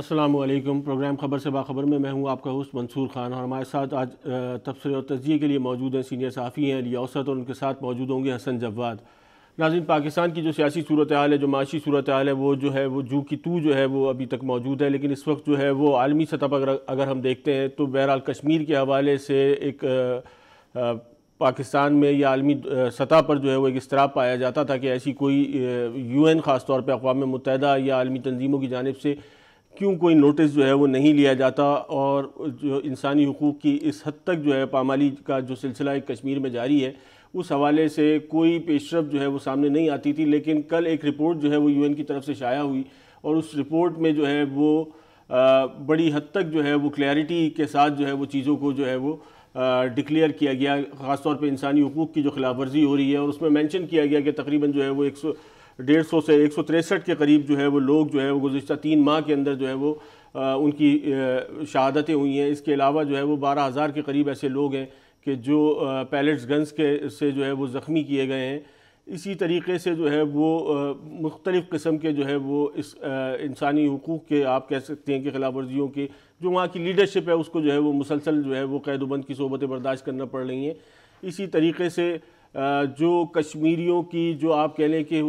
السلام علیکم۔ پروگرام خبر سے باخبر میں ہوں آپ کا ہوسٹ منصور خان، اور ہمارے ساتھ آج تبصرے اور تجزیے کے لیے موجود ہیں سینئر صحافی ہیں علی اوسط، اور ان کے ساتھ موجود ہوں گے حسن جواد۔ ناظرین، پاکستان کی جو سیاسی صورتحال ہے، جو معاشی صورتحال ہے، وہ جو ہے وہ جو کی تو جو ہے وہ ابھی تک موجود ہے، لیکن اس وقت جو ہے وہ عالمی سطح پر اگر ہم دیکھتے ہیں تو بہرحال کشمیر کے حوالے سے ایک پاکستان میں یا عالمی سطح پر جو ہے وہ ایک اضطراب پایا جاتا تھا کہ ایسی کوئی یو این خاص طور پہ اقوام متحدہ یا عالمی تنظیموں کی جانب سے کیوں کوئی نوٹس جو ہے وہ نہیں لیا جاتا، اور جو انسانی حقوق کی اس حد تک جو ہے پامالی کا جو سلسلہ ایک کشمیر میں جاری ہے، اس حوالے سے کوئی پیش رفت جو ہے وہ سامنے نہیں آتی تھی۔ لیکن کل ایک رپورٹ جو ہے وہ یو این کی طرف سے شائع ہوئی، اور اس رپورٹ میں جو ہے وہ بڑی حد تک جو ہے وہ کلیئرٹی کے ساتھ جو ہے وہ چیزوں کو جو ہے وہ ڈکلیئر کیا گیا، خاص طور پہ انسانی حقوق کی جو خلاف ورزی ہو رہی ہے، اور اس میں مینشن کیا گیا کہ تقریباً جو ہے وہ 150 سے 163 کے قریب جو ہے وہ لوگ جو ہے وہ گزشتہ 3 ماہ کے اندر جو ہے وہ ان کی شہادتیں ہوئی ہیں۔ اس کے علاوہ جو ہے وہ 12,000 کے قریب ایسے لوگ ہیں کہ جو پیلٹس گنز سے جو ہے وہ زخمی کیے گئے ہیں۔ اسی طریقے سے جو ہے وہ مختلف قسم کے جو ہے وہ اس انسانی حقوق کے آپ کہہ سکتے ہیں کہ خلاف ورزیوں کے جو وہاں کی لیڈرشپ ہے اس کو جو ہے وہ مسلسل جو ہے وہ قید و بند کی صحبتیں برداشت کرنا پڑ رہی ہیں۔ اسی طریقے سے جو کشمیریوں کی جو آپ کہہ لیں کہ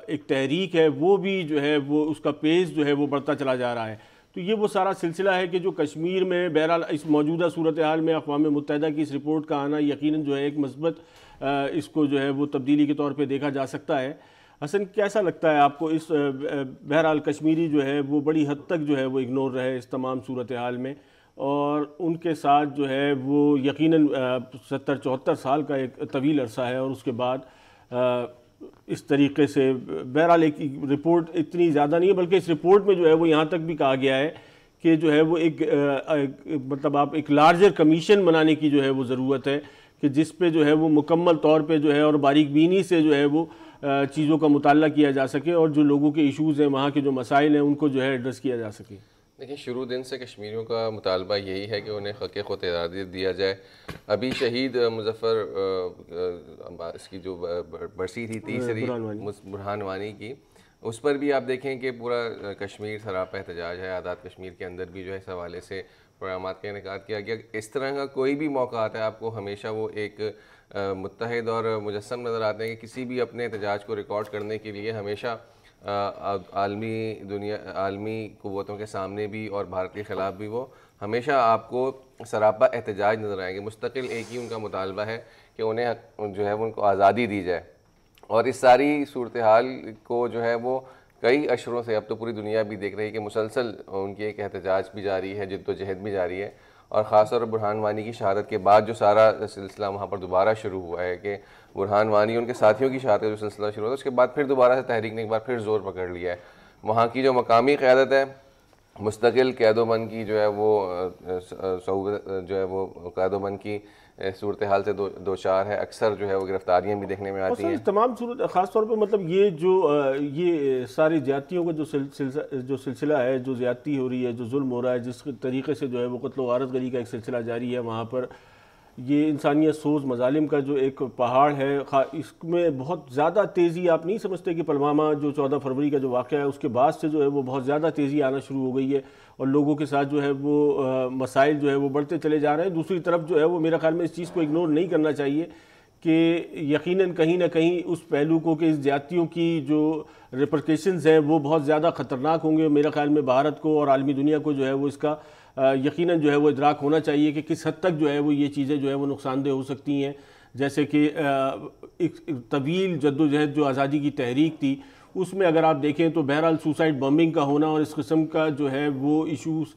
ایک تحریک ہے، وہ بھی جو ہے وہ اس کا پیس جو ہے وہ بڑھتا چلا جا رہا ہے۔ تو یہ وہ سارا سلسلہ ہے کہ جو کشمیر میں بہرحال اس موجودہ صورتحال میں اقوام متحدہ کی اس رپورٹ کا آنا یقیناً جو ہے ایک مثبت اس کو جو ہے وہ تبدیلی کے طور پہ دیکھا جا سکتا ہے۔ حسن، کیسا لگتا ہے آپ کو اس بہرحال کشمیری جو ہے وہ بڑی حد تک جو ہے وہ اگنور رہے اس تمام صورتحال میں، اور ان کے ساتھ جو ہے وہ یقیناً 70-74 سال کا ایک طویل عرصہ ہے، اور اس کے بعد اس طریقے سے بہرحال ایک رپورٹ اتنی زیادہ نہیں ہے، بلکہ اس رپورٹ میں جو ہے وہ یہاں تک بھی کہا گیا ہے کہ جو ہے وہ ایک مطلب آپ ایک لارجر کمیشن بنانے کی جو ہے وہ ضرورت ہے، کہ جس پہ جو ہے وہ مکمل طور پہ جو ہے اور باریک بینی سے جو ہے وہ چیزوں کا مطالعہ کیا جا سکے، اور جو لوگوں کے ایشوز ہیں، وہاں کے جو مسائل ہیں، ان کو جو ہے ایڈریس کیا جا سکے۔ دیکھیں، شروع دن سے کشمیریوں کا مطالبہ یہی ہے کہ انہیں حق خود ارادی دیا جائے۔ ابھی شہید مظفر اس کی جو برسی تھی 30 برہان وانی کی، اس پر بھی آپ دیکھیں کہ پورا کشمیر سراپا احتجاج ہے۔ آزاد کشمیر کے اندر بھی جو ہے اس حوالے سے پروگرامات کا انعقاد کیا گیا۔ اس طرح کا کوئی بھی موقع آتا ہے آپ کو ہمیشہ وہ ایک متحد اور مجسم نظر آتے ہیں کہ کسی بھی اپنے احتجاج کو ریکارڈ کرنے کے لیے ہمیشہ عالمی قوتوں کے سامنے بھی اور بھارت کے خلاف بھی وہ ہمیشہ آپ کو سراپا احتجاج نظر آئیں گے۔ مستقل ایک ہی ان کا مطالبہ ہے کہ انہیں جو ہے ان کو آزادی دی جائے، اور اس ساری صورتحال کو جو ہے وہ کئی اشروں سے اب تو پوری دنیا بھی دیکھ رہی ہے کہ مسلسل ان کی ایک احتجاج بھی جاری ہے، جد و جہد بھی جاری ہے، اور خاص طور پر برہان وانی کی شہادت کے بعد جو سارا سلسلہ وہاں پر دوبارہ شروع ہوا ہے کہ برہان وانی ان کے ساتھیوں کی شہادت کا جو سلسلہ شروع ہوا، اس کے بعد پھر دوبارہ سے تحریک نے ایک بار پھر زور پکڑ لیا ہے۔ وہاں کی جو مقامی قیادت ہے مستقل قید و بند کی جو ہے وہ جو ہے وہ قید و بند کی صورتحال سے دوچار ہے، اکثر جو ہے وہ گرفتاریاں بھی دیکھنے میں آتی ہیں۔ تمام صورت خاص طور پہ مطلب یہ ساری زیادتیوں کا جو سلسلہ ہے، جو زیادتی ہو رہی ہے، جو ظلم ہو رہا ہے، جس طریقے سے جو ہے وہ قتل و غارت گری کا ایک سلسلہ جاری ہے وہاں پر، یہ انسانیت سوز مظالم کا جو ایک پہاڑ ہے، اس میں بہت زیادہ تیزی آپ نہیں سمجھتے کہ پلوامہ جو 14 فروری کا جو واقعہ ہے اس کے بعد سے جو ہے وہ بہت زیادہ تیزی آنا شروع ہو گئی ہے، اور لوگوں کے ساتھ جو ہے وہ مسائل جو ہے وہ بڑھتے چلے جا رہے ہیں۔ دوسری طرف جو ہے وہ میرا خیال میں اس چیز کو اگنور نہیں کرنا چاہیے کہ یقیناً کہیں نہ کہیں اس پہلو کو کہ اس زیادتیوں کی جو ریپرکیشنز ہیں وہ بہت زیادہ خطرناک ہوں گے۔ میرا خیال میں بھارت کو اور عالمی دنیا کو جو ہے وہ اس کا یقیناً جو ہے وہ ادراک ہونا چاہیے کہ کس حد تک جو ہے وہ یہ چیزیں جو ہے وہ نقصان دہ ہو سکتی ہیں۔ جیسے کہ ایک طویل جد و جہد جو آزادی کی تحریک تھی، اس میں اگر آپ دیکھیں تو بہرحال سوسائڈ بمبنگ کا ہونا اور اس قسم کا جو ہے وہ ایشوز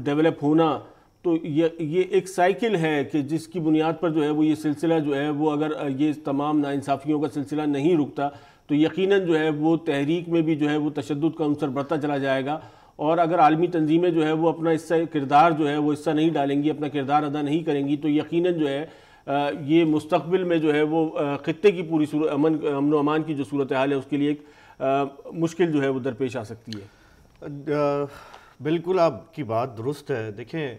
ڈیولپ ہونا، تو یہ ایک سائیکل ہے کہ جس کی بنیاد پر جو ہے وہ یہ سلسلہ جو ہے وہ اگر یہ تمام ناانصافیوں کا سلسلہ نہیں رکتا تو یقیناً جو ہے وہ تحریک میں بھی جو ہے وہ تشدد کا عنصر بڑھتا چلا جائے گا، اور اگر عالمی تنظیمیں جو ہے وہ اپنا کردار جو ہے وہ حصہ نہیں ڈالیں گی، اپنا کردار ادا نہیں کریں گی، تو یقیناً جو ہے یہ مستقبل میں جو ہے وہ خطے کی پوری امن و امان کی جو صورتحال ہے اس کے لیے ایک مشکل جو ہے وہ درپیش آ سکتی ہے۔ بالکل آپ کی بات درست ہے۔ دیکھیں،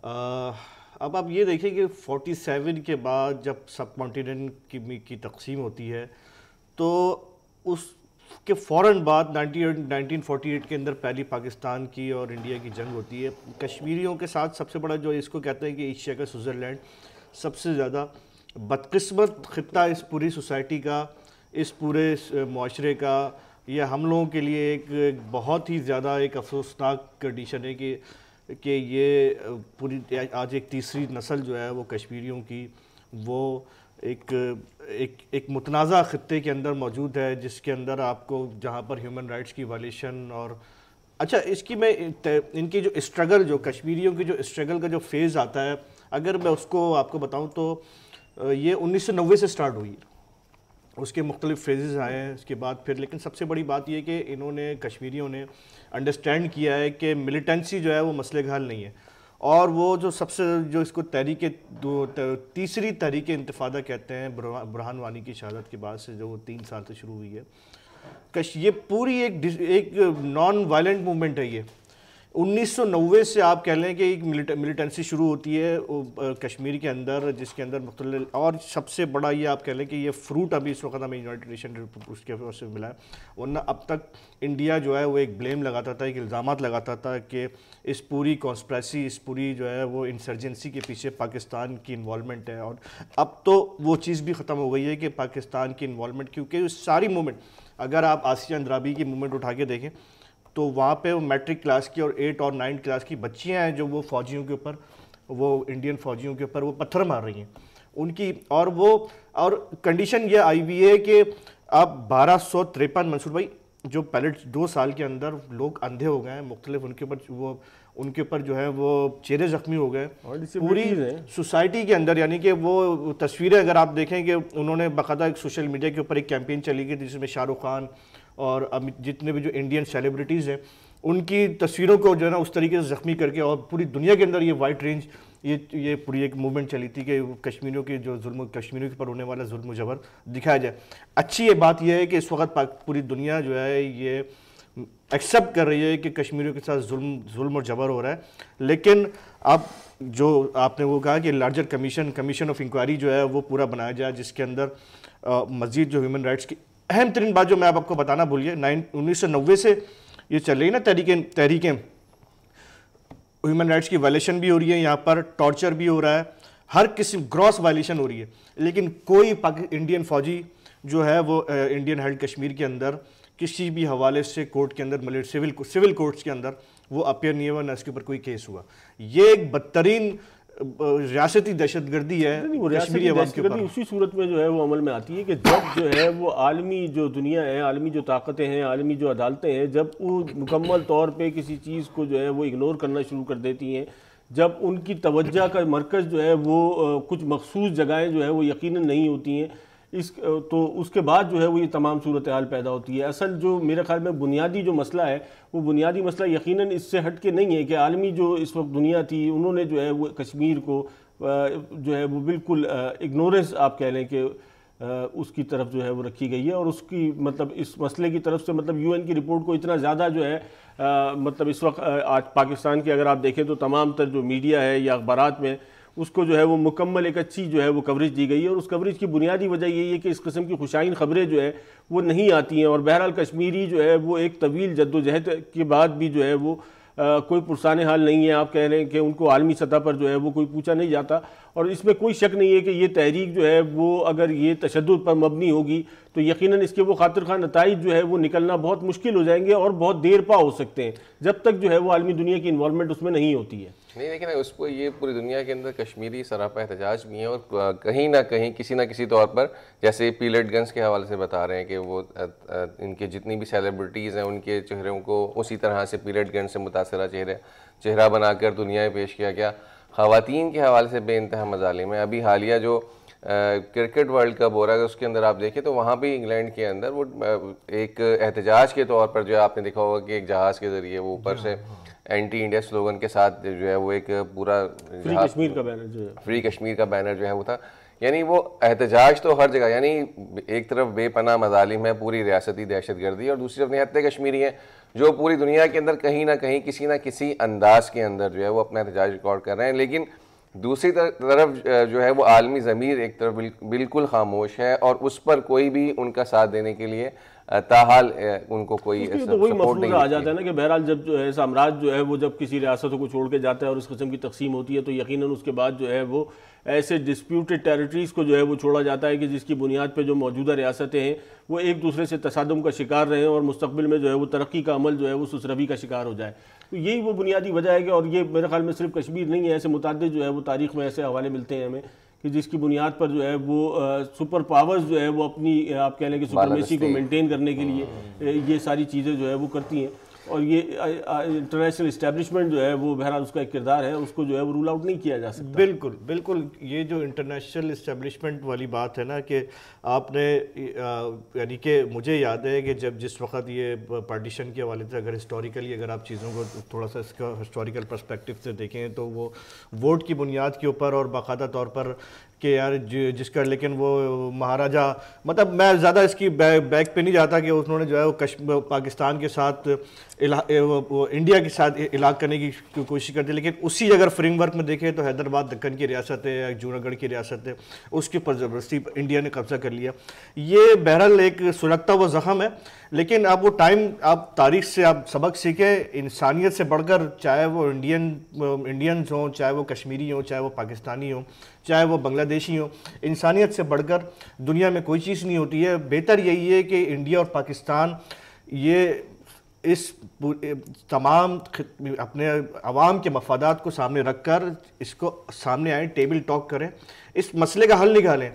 اب آپ یہ دیکھیں کہ 47 کے بعد جب سب کانٹیننٹ کی تقسیم ہوتی ہے تو اس کہ فوراً بعد 1948 کے اندر پہلی پاکستان کی اور انڈیا کی جنگ ہوتی ہے. کشمیریوں کے ساتھ سب سے بڑا جو اس کو کہتے ہیں کہ ایشیا کا سوئٹزرلینڈ، سب سے زیادہ بدقسمت خطہ اس پوری سوسائٹی کا، اس پورے معاشرے کا. یہ ہم لوگوں کے لیے ایک بہت ہی زیادہ ایک افسوسناک کنڈیشن ہے کہ یہ پوری آج ایک تیسری نسل جو ہے وہ کشمیریوں کی وہ ایک متنازع خطے کے اندر موجود ہے، جس کے اندر آپ کو جہاں پر ہیومن رائٹس کی وائلیشن اور اچھا اس کی میں ان کی جو اسٹرگل، جو کشمیریوں کی جو اسٹرگل کا جو فیز آتا ہے، اگر میں اس کو آپ کو بتاؤں تو یہ 1990 سے سٹارٹ ہوئی. اس کے مختلف فیزز آئے ہیں اس کے بعد پھر، لیکن سب سے بڑی بات یہ کہ انہوں نے کشمیریوں نے انڈرسٹینڈ کیا ہے کہ ملیٹنسی جو ہے وہ مسئلے کا حل نہیں ہے. اور وہ جو سب سے جو اس کو تیسری تحریک انتفاضہ کہتے ہیں، برہان وانی کی شہادت کے بعد سے جو وہ 3 سال سے شروع ہوئی ہے، یہ پوری ایک نان وائلنٹ موومنٹ ہے. یہ 1990 سے آپ کہہ لیں کہ ایک ملیٹنسی شروع ہوتی ہے کشمیر کے اندر، جس کے اندر مختلف، اور سب سے بڑا یہ آپ کہہ لیں کہ یہ فروٹ ابھی اس وقت ہمیں یونائٹڈ نیشن اس کے سے ملا ہے. ورنہ اب تک انڈیا جو ہے وہ ایک بلیم لگاتا تھا، ایک الزامات لگاتا تھا کہ اس پوری کانسپریسی، اس پوری جو ہے وہ انسرجنسی کے پیچھے پاکستان کی انوالومنٹ ہے. اور اب تو وہ چیز بھی ختم ہو گئی ہے کہ پاکستان کی انوالومنٹ، کیونکہ ساری موومنٹ اگر آپ آسیہ اندرابی کی موومنٹ اٹھا کے دیکھیں تو وہاں پہ وہ میٹرک کلاس کی اور 8 اور 9 کلاس کی بچیاں ہیں جو وہ فوجیوں کے اوپر، وہ انڈین فوجیوں کے اوپر وہ پتھر مار رہی ہیں ان کی. اور کنڈیشن یہ آئی ہوئی ہے کہ اب 1253 منصور بھائی جو پہلے 2 سال کے اندر لوگ اندھے ہو گئے ہیں، مختلف ان کے اوپر جو ہے وہ چہرے زخمی ہو گئے پوری سوسائٹی کے اندر. یعنی کہ وہ تصویریں اگر آپ دیکھیں کہ انہوں نے باقاعدہ ایک سوشل میڈیا کے اوپر ایک کیمپین چلی گئی جس میں شاہ رخ خان اور جتنے بھی جو انڈین سیلیبریٹیز ہیں ان کی تصویروں کو جو ہے نا اس طریقے سے زخمی کر کے، اور پوری دنیا کے اندر یہ وائٹ رینج یہ پوری ایک موومنٹ چلی تھی کہ کشمیریوں کے جو کشمیریوں کے پر ہونے والا ظلم و جبر دکھایا جائے. اچھی یہ بات یہ ہے کہ اس وقت پوری دنیا جو ہے یہ ایکسیپٹ کر رہی ہے کہ کشمیریوں کے ساتھ ظلم اور جبر ہو رہا ہے. لیکن اب جو آپ نے وہ کہا کہ لارجر کمیشن آف انکوائری جو ہے وہ پورا بنایا جائے، جس کے اندر مزید جو ہیومن رائٹس کی اہم ترین بات جو میں آپ کو بتانا بھول گیا، 1990 سے یہ چل رہی ہے نا تحریکیں، ہیومن رائٹس کی وائلیشن بھی ہو رہی ہے، یہاں پر ٹارچر بھی ہو رہا ہے، ہر قسم گراس وائلیشن ہو رہی ہے. لیکن کوئی انڈین فوجی جو ہے وہ انڈین ہیلڈ کشمیر کے اندر کسی بھی حوالے سے کورٹ کے اندر، سول کورٹس کے اندر وہ اپیئر نہیں ہوا، نہ اس کے اوپر کوئی کیس ہوا. یہ ایک بدترین ریاستی دہشت گردی ہے کشمیری عوام کے اوپر. اسی صورت میں جو ہے وہ عمل میں آتی ہے کہ جب جو ہے وہ عالمی جو دنیا ہے، عالمی جو طاقتیں ہیں، عالمی جو عدالتیں ہیں، جب وہ مکمل طور پہ کسی چیز کو جو ہے وہ اگنور کرنا شروع کر دیتی ہیں، جب ان کی توجہ کا مرکز جو ہے وہ کچھ مخصوص جگہیں جو ہے وہ یقیناً نہیں ہوتی ہیں، تو اس کے بعد جو ہے وہ یہ تمام صورتحال پیدا ہوتی ہے. اصل جو میرے خیال میں بنیادی جو مسئلہ ہے وہ بنیادی مسئلہ یقیناً اس سے ہٹ کے نہیں ہے کہ عالمی جو اس وقت دنیا تھی انہوں نے جو ہے وہ کشمیر کو جو ہے وہ بالکل اگنورنس آپ کہہ لیں کہ اس کی طرف جو ہے وہ رکھی گئی ہے. اور اس کی مطلب اس مسئلے کی طرف سے مطلب UN کی رپورٹ کو اتنا زیادہ جو ہے مطلب اس وقت آج پاکستان کی اگر آپ دیکھیں تو تمام تر جو میڈیا ہے یا اخبارات میں اس کو جو ہے وہ مکمل ایک اچھی جو ہے وہ کوریج دی گئی ہے. اور اس کوریج کی بنیادی وجہ یہی ہے کہ اس قسم کی خوشائن خبریں جو ہے وہ نہیں آتی ہیں. اور بہرحال کشمیری جو ہے وہ ایک طویل جد و جہد کے بعد بھی جو ہے وہ کوئی پرسان حال نہیں ہے. آپ کہہ رہے ہیں کہ ان کو عالمی سطح پر جو ہے وہ کوئی پوچھا نہیں جاتا. اور اس میں کوئی شک نہیں ہے کہ یہ تحریک جو ہے وہ اگر یہ تشدد پر مبنی ہوگی تو یقیناً اس کے وہ خاطر خواہ نتائج جو ہے وہ نکلنا بہت مشکل ہو جائیں گے اور بہت دیر پا ہو سکتے ہیں جب تک جو ہے وہ عالمی دنیا کی انوالومنٹ اس میں نہیں ہوتی ہے. نہیں لیکن اس کو یہ پوری دنیا کے اندر کشمیری سراپا احتجاج بھی ہیں اور کہیں نہ کہیں کسی نہ کسی طور پر جیسے پیلٹ گنز کے حوالے سے بتا رہے ہیں کہ وہ ان کے جتنی بھی سیلیبریٹیز ہیں ان کے چہروں کو اسی طرح سے پیلٹ گنز سے متاثرہ چہرہ بنا کر دنیا میں پیش کیا گیا. خواتین کے حوالے سے بے انتہا مظالم ہیں. ابھی حالیہ جو کرکٹ ورلڈ کپ ہو رہا ہے اس کے اندر آپ دیکھیں تو وہاں بھی انگلینڈ کے اندر وہ ایک احتجاج کے طور پر جو ہے آپ نے دیکھا ہوگا کہ ایک جہاز کے ذریعے وہ اوپر سے اینٹی انڈیا سلوگن کے ساتھ جو ہے وہ ایک پورا فری کشمیر کا بینر جو ہے فری کشمیر کا بینر جو ہے وہ تھا. یعنی وہ احتجاج تو ہر جگہ، یعنی ایک طرف بے پناہ مظالم ہے پوری ریاستی دہشت گردی اور دوسری طرف نہایت کشمیری ہیں جو پوری دنیا کے اندر کہیں نہ کہیں کسی نہ کسی انداز کے اندر جو ہے وہ اپنا احتجاج ریکارڈ کر رہے ہیں. لیکن دوسری طرف جو ہے وہ عالمی ضمیر ایک طرف بالکل خاموش ہے اور اس پر کوئی بھی ان کا ساتھ دینے کے لیے تاحال ان کو کوئی تو وہی مفروضہ آ جاتا ہے نا کہ بہرحال جب جو ہے سامراج جو ہے وہ جب کسی ریاستوں کو چھوڑ کے جاتا ہے اور اس قسم کی تقسیم ہوتی ہے تو یقیناً اس کے بعد جو ہے وہ ایسے ڈسپیوٹڈ ٹیریٹریز کو جو ہے وہ چھوڑا جاتا ہے کہ جس کی بنیاد پہ جو موجودہ ریاستیں ہیں وہ ایک دوسرے سے تصادم کا شکار رہیں اور مستقبل میں جو ہے وہ ترقی کا عمل جو ہے وہ سسروی کا شکار ہو جائے. تو یہی وہ بنیادی وجہ ہے کہ اور یہ میرے خیال میں صرف کشمیر نہیں ہے, ایسے متعدد جو ہے وہ تاریخ میں ایسے حوالے ملتے ہیں ہمیں کہ جس کی بنیاد پر جو ہے وہ سپر پاورز جو ہے وہ اپنی آپ کہہ لیں کہ سپرمیسی کو مینٹین کرنے کے لیے یہ ساری چیزیں جو ہے وہ کرتی ہیں. اور یہ انٹرنیشنل اسٹیبلشمنٹ جو ہے وہ بہرحال اس کا ایک کردار ہے, اس کو جو ہے وہ رول آؤٹ نہیں کیا جا سکتا. بالکل بالکل, یہ جو انٹرنیشنل اسٹیبلشمنٹ والی بات ہے نا کہ آپ نے یعنی کہ مجھے یاد ہے کہ جس وقت یہ پارٹیشن کے حوالے سے اگر ہسٹوریکلی اگر آپ چیزوں کو تھوڑا سا اس کا ہسٹوریکل پرسپیکٹو سے دیکھیں تو وہ ووٹ کی بنیاد کے اوپر اور باقاعدہ طور پر کہ یار جس کا لیکن وہ مہاراجا مطلب میں زیادہ اس کی بیک پہ نہیں جاتا کہ انہوں نے جو ہے وہ پاکستان کے ساتھ انڈیا کے ساتھ علاقہ کرنے کی کوشش کرتے, لیکن اسی اگر فریم ورک میں دیکھیں تو حیدرآباد دکن کی ریاست ہے یا جوناگڑھ گڑھ کی ریاست ہے, اس کے اوپر زبردستی انڈیا نے قبضہ کر لیا. یہ بہرحال ایک سلگتا ہوا زخم ہے, لیکن اب وہ ٹائم آپ تاریخ سے آپ سبق سیکھیں. انسانیت سے بڑھ کر چاہے وہ انڈینز ہوں, چاہے وہ کشمیری ہوں, چاہے وہ پاکستانی ہوں, چاہے وہ بنگلہ دیشی ہوں, انسانیت سے بڑھ کر دنیا میں کوئی چیز نہیں ہوتی ہے. بہتر یہی ہے کہ انڈیا اور پاکستان یہ اس تمام اپنے عوام کے مفادات کو سامنے رکھ کر اس کو سامنے آئیں, ٹیبل ٹاک کریں, اس مسئلے کا حل نکالیں.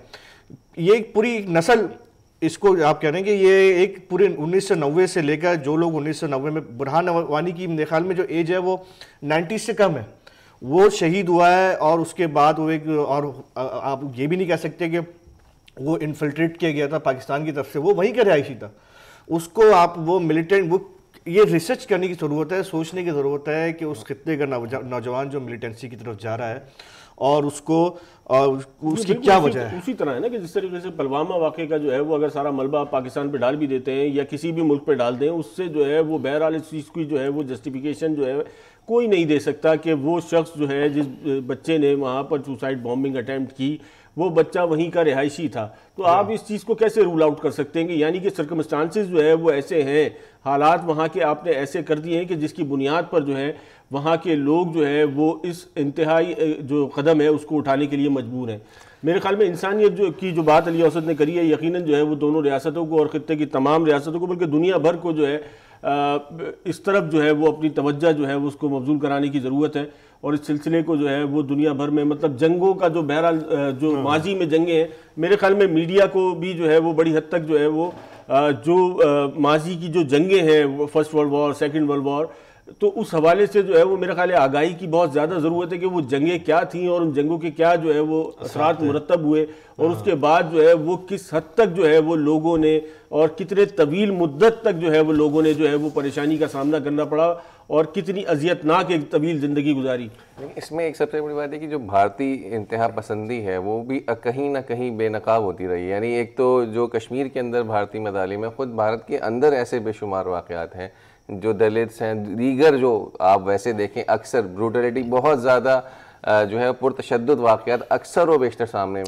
یہ ایک پوری نسل اس کو آپ کہہ رہے ہیں کہ یہ ایک پورے 1990 سے لے کر جو لوگ 1990 میں برہان وانی کی میرے خیال میں جو ایج ہے وہ 90 سے کم ہے, وہ شہید ہوا ہے. اور اس کے بعد وہ ایک اور آپ یہ بھی نہیں کہہ سکتے کہ وہ انفلٹریٹ کیا گیا تھا پاکستان کی طرف سے, وہ وہیں کا رہائشی تھا. اس کو آپ وہ ملیٹنٹ وہ یہ ریسرچ کرنے کی ضرورت ہے, سوچنے کی ضرورت ہے کہ اس خطے کا نوجوان جو ملیٹنسی کی طرف جا رہا ہے اور اس کو اس کی کیا وجہ ہے. اسی طرح ہے نا کہ جس طریقے سے پلوامہ واقعے کا جو ہے وہ اگر سارا ملبہ پاکستان پہ ڈال بھی دیتے ہیں یا کسی بھی ملک پہ ڈال دیں, اس سے جو ہے وہ بہرحال اس چیز کی جو ہے وہ جسٹیفیکیشن جو ہے کوئی نہیں دے سکتا کہ وہ شخص جو ہے جس بچے نے وہاں پر سوسائڈ بامبنگ اٹیمپٹ کی وہ بچہ وہیں کا رہائشی تھا. تو آپ اس چیز کو کیسے رول آؤٹ کر سکتے ہیں کہ یعنی کہ سرکمسٹانسز جو ہے وہ ایسے ہیں, حالات وہاں کے آپ نے ایسے کر دیے ہیں کہ جس کی بنیاد پر جو ہے وہاں کے لوگ جو ہے وہ اس انتہائی جو قدم ہے اس کو اٹھانے کے لیے مجبور ہیں. میرے خیال میں انسانیت کی جو بات علی اوسط نے کری ہے, یقیناً جو ہے وہ دونوں ریاستوں کو اور خطے کی تمام ریاستوں کو بلکہ دنیا بھر کو جو ہے اس طرف جو ہے وہ اپنی توجہ جو ہے وہ اس کو مبذول کرانے کی ضرورت ہے. اور اس سلسلے کو جو ہے وہ دنیا بھر میں مطلب جنگوں کا جو بہرحال جو ماضی میں جنگیں ہیں, میرے خیال میں میڈیا کو بھی جو ہے وہ بڑی حد تک جو ہے وہ جو ماضی کی جو جنگیں ہیں first world war, second world war, تو اس حوالے سے جو ہے وہ میرا خیال ہے آگاہی کی بہت زیادہ ضرورت ہے کہ وہ جنگیں کیا تھیں اور ان جنگوں کے کیا جو ہے وہ اثرات مرتب ہوئے اور اس کے بعد جو ہے وہ کس حد تک جو ہے وہ لوگوں نے اور کتنے طویل مدت تک جو ہے وہ لوگوں نے جو ہے وہ پریشانی کا سامنا کرنا پڑا اور کتنی اذیتناک ایک طویل زندگی گزاری. اس میں ایک سب سے بڑی بات ہے کہ جو بھارتی انتہا پسندی ہے وہ بھی کہیں نہ کہیں بے نقاب ہوتی رہی. یعنی ایک تو جو کشمیر کے اندر بھارتی مظالم ہے, خود بھارت کے اندر ایسے بے شمار واقعات ہیں جو دلتس ہیں, دیگر جو آپ ویسے دیکھیں اکثر بروٹیلٹی بہت زیادہ جو ہے پرتشدد واقعات اکثر و بیشتر سامنے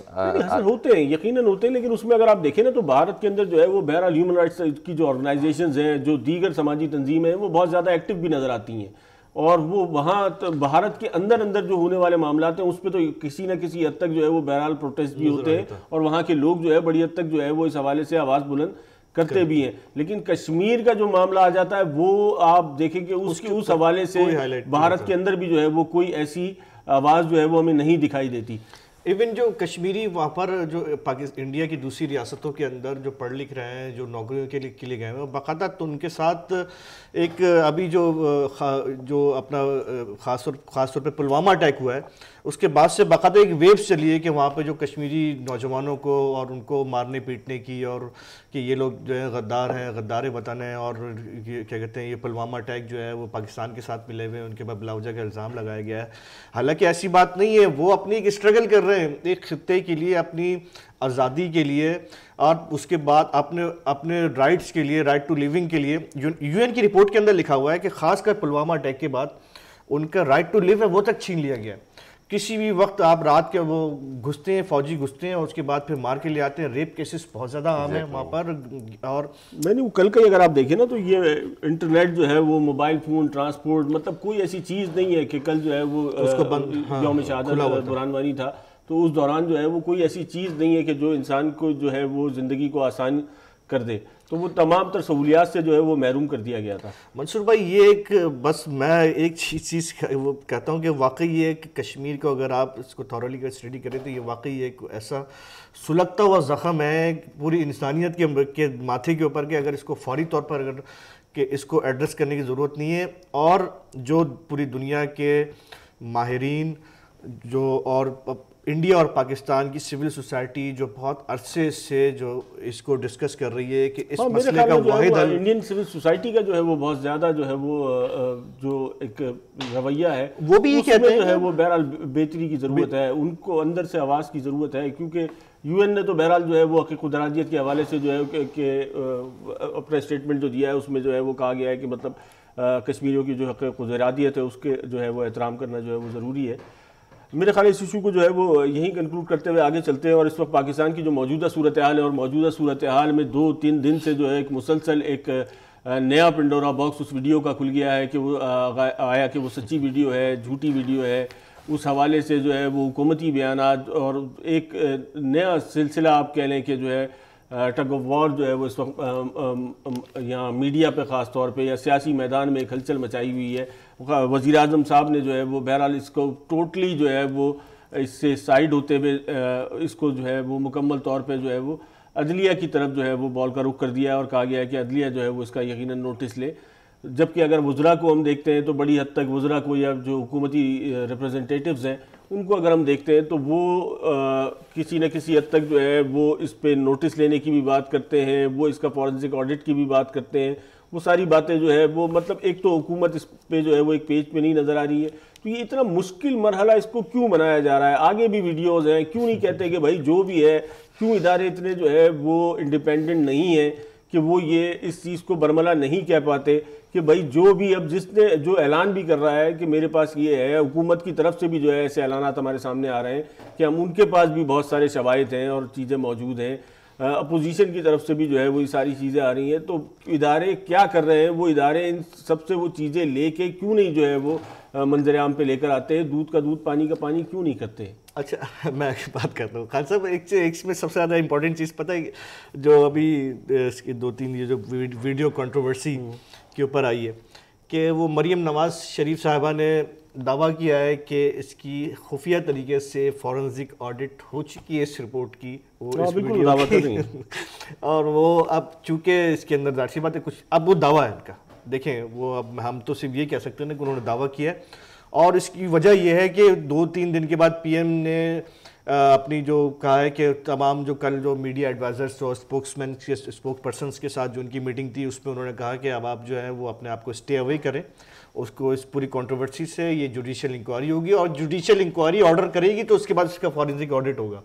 ہوتے ہیں, یقیناً ہوتے ہیں. لیکن اس میں اگر آپ دیکھیں نا تو بھارت کے اندر جو ہے وہ بہرحال ہیومن رائٹس کی جو آرگنائزیشنز ہیں, جو دیگر سماجی تنظیمیں ہیں, وہ بہت زیادہ ایکٹیو بھی نظر آتی ہیں. اور وہ وہاں بھارت کے اندر جو ہونے والے معاملات ہیں اس پہ تو کسی نہ کسی حد تک جو ہے وہ بہرحال پروٹیسٹ بھی ہوتے ہیں اور وہاں کے لوگ جو ہے بڑی حد تک جو ہے وہ اس حوالے سے آواز بلند کرتے بھی ہیں. لیکن کشمیر کا جو معاملہ آ جاتا ہے وہ آپ دیکھیں کہ اس حوالے سے بھارت کے اندر بھی جو ہے وہ کوئی ایسی آواز جو ہے وہ ہمیں نہیں دکھائی دیتی. ایون جو کشمیری وہاں پر جو انڈیا کی دوسری ریاستوں کے اندر جو پڑھ لکھ رہے ہیں, جو نوکریوں کے لیے گئے ہیں, باقاعدہ تو ان کے ساتھ ایک ابھی جو اپنا خاص طور پہ پلوامہ اٹیک ہوا ہے اس کے بعد سے باقاعدہ ایک ویوز چلی ہے کہ وہاں پہ جو کشمیری نوجوانوں کو اور ان کو مارنے پیٹنے کی اور کہ یہ لوگ جو ہے غدار ہیں, غدار وطن ہیں, اور کیا کہتے ہیں یہ پلوامہ اٹیک جو ہے وہ پاکستان کے ساتھ ملے ہوئے ہیں, ان کے بعد بلاوجہ کا الزام لگایا گیا ہے. حالانکہ ایسی بات نہیں ہے, وہ اپنی ایک اسٹرگل کر رہے ہیں ایک خطے کے لیے, اپنی آزادی کے لیے, اور اس کے بعد اپنے رائٹس کے لیے, رائٹ ٹو لیونگ کے لیے. یو این کی رپورٹ کے اندر لکھا ہوا ہے کہ خاص کر پلوامہ اٹیک کے بعد ان کا رائٹ ٹو لیو ہے وہ تک چھین لیا گیا. کسی بھی وقت آپ رات کے وہ گھستے ہیں، فوجی گھستے ہیں اور اس کے بعد پھر مار کے لے آتے ہیں. ریپ کیسز بہت زیادہ عام ہیں وہاں پر. اور میں نے کل کا اگر آپ دیکھیں نا تو یہ انٹرنیٹ جو ہے وہ موبائل فون ٹرانسپورٹ مطلب کوئی ایسی چیز نہیں ہے کہ کل جو ہے وہ یوم شہادت برہان وانی تھا تو اس دوران جو ہے وہ کوئی ایسی چیز نہیں ہے کہ جو انسان کو جو ہے وہ زندگی کو آسان کر دے، تو وہ تمام تر سہولیات سے جو ہے وہ محروم کر دیا گیا تھا. منصور بھائی یہ ایک بس میں ایک چیز وہ کہتا ہوں کہ واقعی یہ کہ کشمیر کو اگر آپ اس کو تھورولی کا اسٹڈی کریں تو یہ واقعی ایک ایسا سلگتا ہوا زخم ہے پوری انسانیت کے ماتھے کے اوپر کہ اگر اس کو فوری طور پر اگر کہ اس کو ایڈریس کرنے کی ضرورت نہیں ہے. اور جو پوری دنیا کے ماہرین جو اور انڈیا اور پاکستان کی سول سوسائٹی جو بہت عرصے سے جو اس کو ڈسکس کر رہی ہے کہ اس مسئلے کا واحد حل انڈین سول سوسائٹی کا جو ہے وہ بہت زیادہ جو ہے وہ جو ایک رویہ ہے وہ بھی یہ کہتے ہیں جو ہے وہ بہرحال بہتری کی ضرورت ہے، ان کو اندر سے آواز کی ضرورت ہے، کیونکہ یو این نے تو بہرحال جو ہے وہ حقیق خودارادیت کے حوالے سے جو ہے کہ اپنا اسٹیٹمنٹ جو دیا ہے اس میں جو ہے وہ کہا گیا ہے کہ مطلب کشمیریوں کی جو حقیق خودارادیت ہے اس کے جو ہے وہ احترام کرنا جو ہے وہ ضروری ہے. میرے خیال اس ایشو کو جو ہے وہ یہیں کنکلوڈ کرتے ہوئے آگے چلتے ہیں. اور اس وقت پاکستان کی جو موجودہ صورتحال ہے اور موجودہ صورتحال میں 2-3 دن سے جو ہے ایک مسلسل ایک نیا پنڈورا باکس اس ویڈیو کا کھل گیا ہے کہ وہ آیا کہ وہ سچی ویڈیو ہے، جھوٹی ویڈیو ہے. اس حوالے سے جو ہے وہ حکومتی بیانات اور ایک نیا سلسلہ آپ کہہ لیں کہ جو ہے ٹگ آف وار جو ہے وہ اس وقت یہاں میڈیا پہ خاص طور پہ یا سیاسی میدان میں ایک ہلچل مچائی ہوئی ہے. وزیر اعظم صاحب نے جو ہے وہ بہرحال اس کو ٹوٹلی جو ہے وہ اس سے سائیڈ ہوتے ہوئے اس کو جو ہے وہ مکمل طور پہ جو ہے وہ عدلیہ کی طرف جو ہے وہ بال کا رخ کر دیا ہے اور کہا گیا ہے کہ عدلیہ جو ہے وہ اس کا یقیناً نوٹس لے. جبکہ اگر وزراء کو ہم دیکھتے ہیں تو بڑی حد تک وزراء کو یا جو حکومتی ریپرزنٹیٹیوز ہیں ان کو اگر ہم دیکھتے ہیں تو وہ کسی نہ کسی حد تک جو ہے وہ اس پہ نوٹس لینے کی بھی بات کرتے ہیں، وہ اس کا فورنسک آڈٹ کی بھی بات کرتے ہیں. وہ ساری باتیں جو ہے وہ مطلب ایک تو حکومت اس پہ جو ہے وہ ایک پیج پہ نہیں نظر آ رہی ہے. تو یہ اتنا مشکل مرحلہ اس کو کیوں بنایا جا رہا ہے؟ آگے بھی ویڈیوز ہیں، کیوں نہیں کہتے کہ بھائی جو بھی ہے کیوں ادارے اتنے جو ہے وہ انڈیپینڈنٹ نہیں ہیں کہ وہ یہ اس چیز کو برملا نہیں کہہ پاتے کہ بھائی جو بھی اب جس نے جو اعلان بھی کر رہا ہے کہ میرے پاس یہ ہے، حکومت کی طرف سے بھی جو ہے ایسے اعلانات ہمارے سامنے آ رہے ہیں کہ ہم ان کے پاس بھی بہت سارے شواہد ہیں اور چیزیں موجود ہیں، اپوزیشن کی طرف سے بھی جو ہے وہ یہ ساری چیزیں آ رہی ہیں. تو ادارے کیا کر رہے ہیں؟ وہ ادارے ان سب سے وہ چیزیں لے کے کیوں نہیں جو ہے وہ منظر عام پہ لے کر آتے ہیں؟ دودھ کا دودھ پانی کا پانی کیوں نہیں کرتے؟ اچھا میں بات کرتا ہوں خان صاحب، ایک میں سب سے زیادہ امپورٹنٹ چیز پتہ ہے جو ابھی اس کی 2-3 یہ جو ویڈیو کنٹروورسی کے اوپر آئی ہے کہ وہ مریم نواز شریف صاحبہ نے دعویٰ کیا ہے کہ اس کی خفیہ طریقے سے فورنسک آڈٹ ہو چکی ہے اس رپورٹ کی، وہ اس ویڈیو کی اور وہ اب چونکہ اس کے اندر ظاہر سی بات ہے کچھ اب وہ دعویٰ ہے ان کا. دیکھیں وہ اب ہم تو صرف یہ کہہ سکتے ہیں کہ انہوں نے دعویٰ کیا ہے اور اس کی وجہ یہ ہے کہ 2-3 دن کے بعد پی ایم نے اپنی جو کہا ہے کہ تمام جو کل جو میڈیا ایڈوائزرز اور اسپوک پرسنس کے ساتھ جو ان کی میٹنگ تھی اس میں انہوں نے کہا کہ اب آپ جو ہے وہ اپنے آپ کو اسٹے اوے کریں اس کو اس پوری کنٹروورسی سے. یہ جوڈیشل انکوائری ہوگی اور جوڈیشل انکوائری آرڈر کرے گی تو اس کے بعد اس کا فورنسک آڈٹ ہوگا.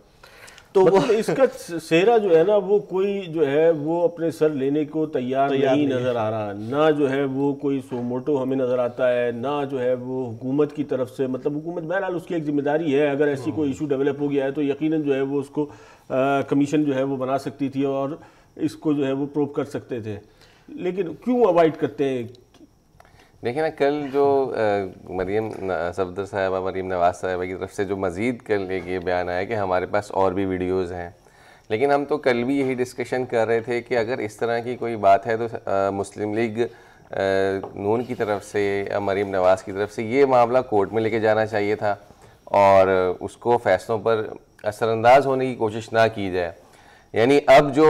تو مطلب اس کا سہرا جو ہے نا وہ کوئی جو ہے وہ اپنے سر لینے کو تیار نہیں نظر آ رہا، نہ جو ہے وہ کوئی سو موٹو ہمیں نظر آتا ہے، نہ جو ہے وہ حکومت کی طرف سے. مطلب حکومت بہرحال اس کی ایک ذمہ داری ہے، اگر ایسی کوئی ایشو ڈیولپ ہو گیا ہے تو یقیناً جو ہے وہ اس کو کمیشن جو ہے وہ بنا سکتی تھی اور اس کو جو ہے وہ پروب کر سکتے تھے. لیکن کیوں اوائڈ کرتے ہیں؟ دیکھیں نا کل جو مریم صفدر صاحبہ مریم نواز صاحبہ کی طرف سے جو مزید کل ایک یہ بیان آیا کہ ہمارے پاس اور بھی ویڈیوز ہیں، لیکن ہم تو کل بھی یہی ڈسکشن کر رہے تھے کہ اگر اس طرح کی کوئی بات ہے تو مسلم لیگ نون کی طرف سے یا مریم نواز کی طرف سے یہ معاملہ کورٹ میں لے کے جانا چاہیے تھا اور اس کو فیصلوں پر اثر انداز ہونے کی کوشش نہ کی جائے. یعنی اب جو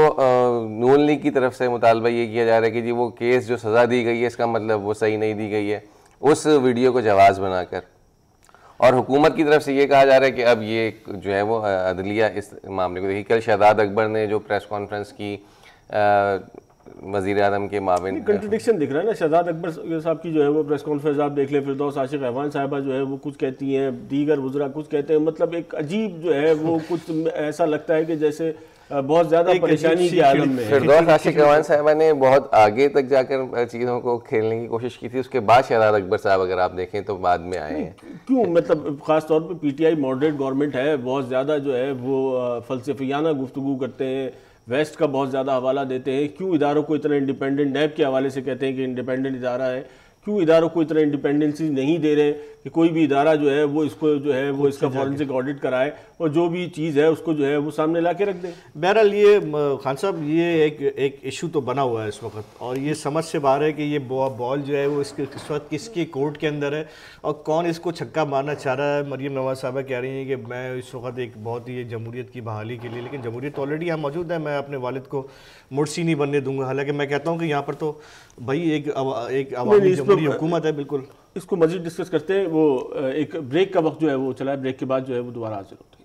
نون لیگ کی طرف سے مطالبہ یہ کیا جا رہا ہے کہ جی وہ کیس جو سزا دی گئی ہے اس کا مطلب وہ صحیح نہیں دی گئی ہے اس ویڈیو کو جواز بنا کر، اور حکومت کی طرف سے یہ کہا جا رہا ہے کہ اب یہ جو ہے وہ عدلیہ اس معاملے کو دیکھی. کل شہزاد اکبر نے جو پریس کانفرنس کی وزیر اعظم کے معاون کنٹرڈکشن دکھ رہا ہے نا. شہزاد اکبر صاحب کی جو ہے وہ پریس کانفرنس آپ دیکھ لیں، فردوس عاشق اعوان صاحبہ جو ہے وہ کچھ کہتی ہیں، دیگر وزراء کچھ کہتے ہیں. مطلب ایک عجیب جو ہے وہ کچھ ایسا لگتا ہے کہ جیسے بہت زیادہ پریشانی کی عالم میں ہے. فردوس عاشق روان صاحبہ نے بہت آگے تک جا کر چیزوں کو کھیلنے کی کوشش کی تھی, اس کے بعد شہزاد اکبر صاحب اگر آپ دیکھیں تو بعد میں آئے ہیں. کیوں مطلب خاص طور پہ P T I moderate government ہے, بہت زیادہ جو ہے وہ فلسفیانہ گفتگو کرتے ہیں, ویسٹ کا بہت زیادہ حوالہ دیتے ہیں. کیوں اداروں کو اتنا انڈیپینڈنٹ, نیب کے حوالے سے کہتے ہیں کہ انڈیپینڈنٹ ادارہ ہے, کیوں اداروں کو اتنا انڈیپینڈنسی نہیں دے رہے کہ کوئی بھی ادارہ جو ہے وہ اس کو جو ہے وہ اس کا فورنسک آڈٹ کرائے اور جو بھی چیز ہے اس کو جو ہے وہ سامنے لا کے رکھ دیں. بہرحال یہ خان صاحب یہ ایک ایشو تو بنا ہوا ہے اس وقت, اور یہ سمجھ سے باہر ہے کہ یہ بال جو ہے وہ اس وقت کس کے کورٹ کے اندر ہے اور کون اس کو چھکا مارنا چاہ رہا ہے. مریم نواز صاحبہ کہہ رہی ہیں کہ میں اس وقت ایک بہت ہی جمہوریت کی بحالی کے لیے, لیکن جمہوریت آلریڈی یہاں موجود ہے, میں اپنے والد کو مرسی نہیں بننے دوں گا. حالانکہ میں کہتا ہوں کہ یہاں پر تو بھائی ایک عوامی جمہوری حکومت ہے. بالکل اس کو مزید ڈسکس کرتے ہیں, وہ ایک بریک کا وقت جو ہے وہ چلا ہے, بریک کے بعد جو ہے وہ دوبارہ حاضر ہوتے ہیں.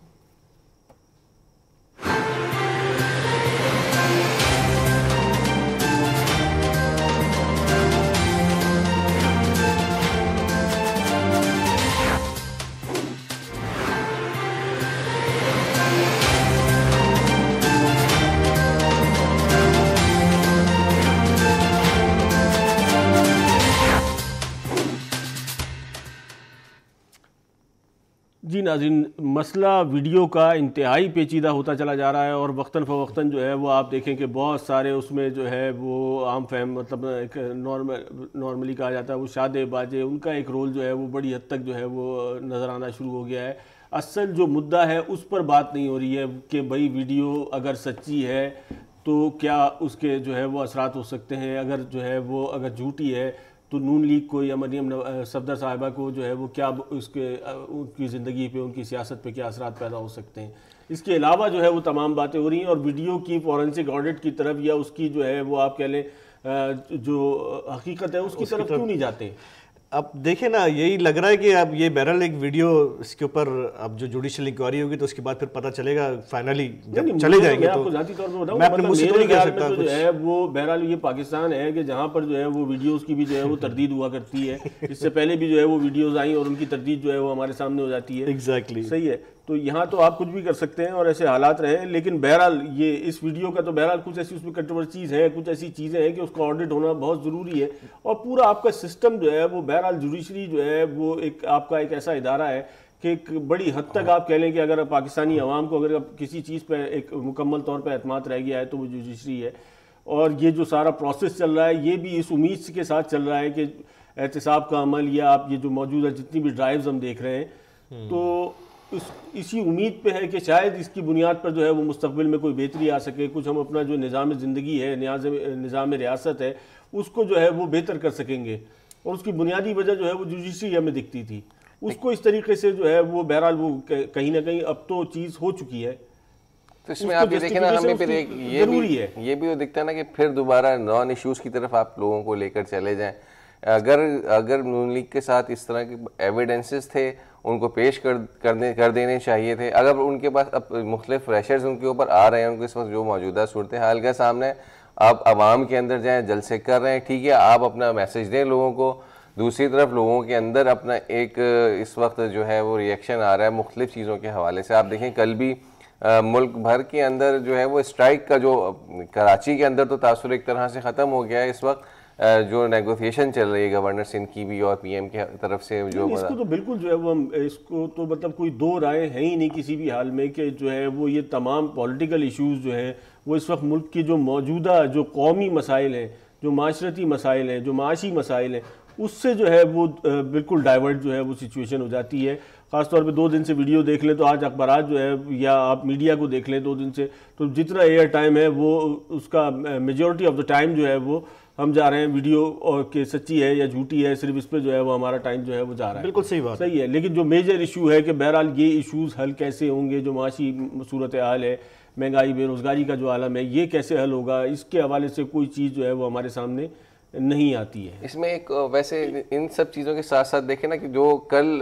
جی ناظرین, مسئلہ ویڈیو کا انتہائی پیچیدہ ہوتا چلا جا رہا ہے اور وقتاً فوقتاً جو ہے وہ آپ دیکھیں کہ بہت سارے اس میں جو ہے وہ عام فہم مطلب ایک نارملی کہا جاتا ہے وہ شادے باجے, ان کا ایک رول جو ہے وہ بڑی حد تک جو ہے وہ نظر آنا شروع ہو گیا ہے. اصل جو مدعا ہے اس پر بات نہیں ہو رہی ہے کہ بھئی ویڈیو اگر سچی ہے تو کیا اس کے جو ہے وہ اثرات ہو سکتے ہیں, اگر جو ہے وہ اگر جھوٹی ہے تو نون لیگ کو یا مریم صفدر صاحبہ کو جو ہے وہ کیا اس کے ان کی زندگی پہ, ان کی سیاست پہ کیا اثرات پیدا ہو سکتے ہیں. اس کے علاوہ جو ہے وہ تمام باتیں ہو رہی ہیں, اور ویڈیو کی فورنسک آڈٹ کی طرف یا اس کی جو ہے وہ آپ کہہ لیں جو حقیقت ہے اس کی طرف کیوں نہیں جاتے. اب دیکھیں نا, یہی لگ رہا ہے کہ اب یہ بہرحال ایک ویڈیو اس کے اوپر اب جو جوڈیشل انکوائری ہوگی تو اس کے بعد پھر پتہ چلے گا فائنلی جب چلے جائیں گے. تو ذاتی طور پر بتاؤں, میں اپنے منہ سے تو نہیں کہہ سکتا جو ہے وہ بہرحال یہ پاکستان ہے کہ جہاں پر جو ہے وہ ویڈیوز کی بھی جو ہے وہ تردید ہوا کرتی ہے. اس سے پہلے بھی جو ہے وہ ویڈیوز آئیں اور ان کی تردید جو ہے وہ ہمارے سامنے ہو جاتی ہے. ایگزیکٹلی صحیح ہے. تو یہاں تو آپ کچھ بھی کر سکتے ہیں اور ایسے حالات رہے, لیکن بہرحال یہ اس ویڈیو کا تو بہرحال کچھ ایسی اس میں کنٹروورسیز ہے, کچھ ایسی چیزیں ہیں کہ اس کا آڈٹ ہونا بہت ضروری ہے. اور پورا آپ کا سسٹم جو ہے وہ بہرحال جوڈیشری جو ہے وہ ایک آپ کا ایک ایسا ادارہ ہے کہ ایک بڑی حد تک آپ کہہ لیں کہ اگر پاکستانی عوام کو اگر کسی چیز پہ ایک مکمل طور پہ اعتماد رہ گیا ہے تو وہ جوڈیشری ہے. اور یہ جو سارا پروسیس چل رہا ہے یہ بھی اس امید کے ساتھ چل رہا ہے کہ احتساب کا عمل یا آپ یہ جو موجودہ جتنی بھی ڈرائیوز ہم دیکھ رہے ہیں تو اسی امید پہ ہے کہ شاید اس کی بنیاد پر جو ہے وہ مستقبل میں کوئی بہتری آ سکے, کچھ ہم اپنا جو نظام زندگی ہے, نظام ریاست ہے, اس کو جو ہے وہ بہتر کر سکیں گے. اور اس کی بنیادی وجہ جو ہے وہ جوڈیشری ہمیں دکھتی تھی, اس کو اس طریقے سے جو ہے وہ بہرحال وہ کہیں نہ کہیں اب تو چیز ہو چکی ہے. تو اس میں آپ یہ دیکھیں نا, ہمیں پھر یہ بھی دکھتا ہے نا کہ پھر دوبارہ نان ایشوز کی طرف آپ لوگوں کو لے کر چلے جائیں. اگر نون لیگ کے ساتھ اس طرح کے ایویڈنسز تھے ان کو پیش کر دینے چاہیے تھے. اگر ان کے پاس اب مختلف پریشرز ان کے اوپر آ رہے ہیں, ان کو اس وقت جو موجودہ صورتحال کا سامنے, آپ عوام کے اندر جائیں, جلسے کر رہے ہیں, ٹھیک ہے, آپ اپنا میسج دیں لوگوں کو. دوسری طرف لوگوں کے اندر اپنا ایک اس وقت جو ہے وہ ریئیکشن آ رہا ہے مختلف چیزوں کے حوالے سے. آپ دیکھیں کل بھی ملک بھر کے اندر جو ہے وہ اسٹرائک کا جو کراچی کے اندر تو تاثر ایک طرح سے ختم ہو گیا ہے. اس وقت جو نیگوسیشن چل رہی ہے گورنر سندھ کی بھی اور پی ایم کی طرف سے, جو اس کو تو بالکل جو ہے وہ اس کو تو مطلب کوئی دو رائے ہیں ہی نہیں کسی بھی حال میں کہ جو ہے وہ یہ تمام پولیٹیکل ایشوز جو ہیں وہ اس وقت ملک کی جو موجودہ جو قومی مسائل ہیں, جو معاشرتی مسائل ہیں, جو معاشی مسائل ہیں, اس سے جو ہے وہ بالکل ڈائیورٹ جو ہے وہ سچویشن ہو جاتی ہے. خاص طور پہ 2 دن سے ویڈیو دیکھ لیں تو آج اخبارات جو ہے یا آپ میڈیا کو دیکھ لیں 2 دن سے, تو جتنا ایئر ٹائم ہے وہ اس کا میجورٹی آف دا ٹائم جو ہے وہ ہم جا رہے ہیں ویڈیو اور کہ سچی ہے یا جھوٹی ہے, صرف اس پہ جو ہے وہ ہمارا ٹائم جو ہے وہ جا رہا ہے. بالکل صحیح بات, صحیح ہے. لیکن جو میجر ایشو ہے کہ بہرحال یہ ایشوز حل کیسے ہوں گے, جو معاشی صورتحال ہے, مہنگائی, بے روزگاری کا جو عالم ہے, یہ کیسے حل ہوگا, اس کے حوالے سے کوئی چیز جو ہے وہ ہمارے سامنے نہیں آتی ہے. اس میں ایک ویسے ان سب چیزوں کے ساتھ ساتھ دیکھیں نا کہ جو کل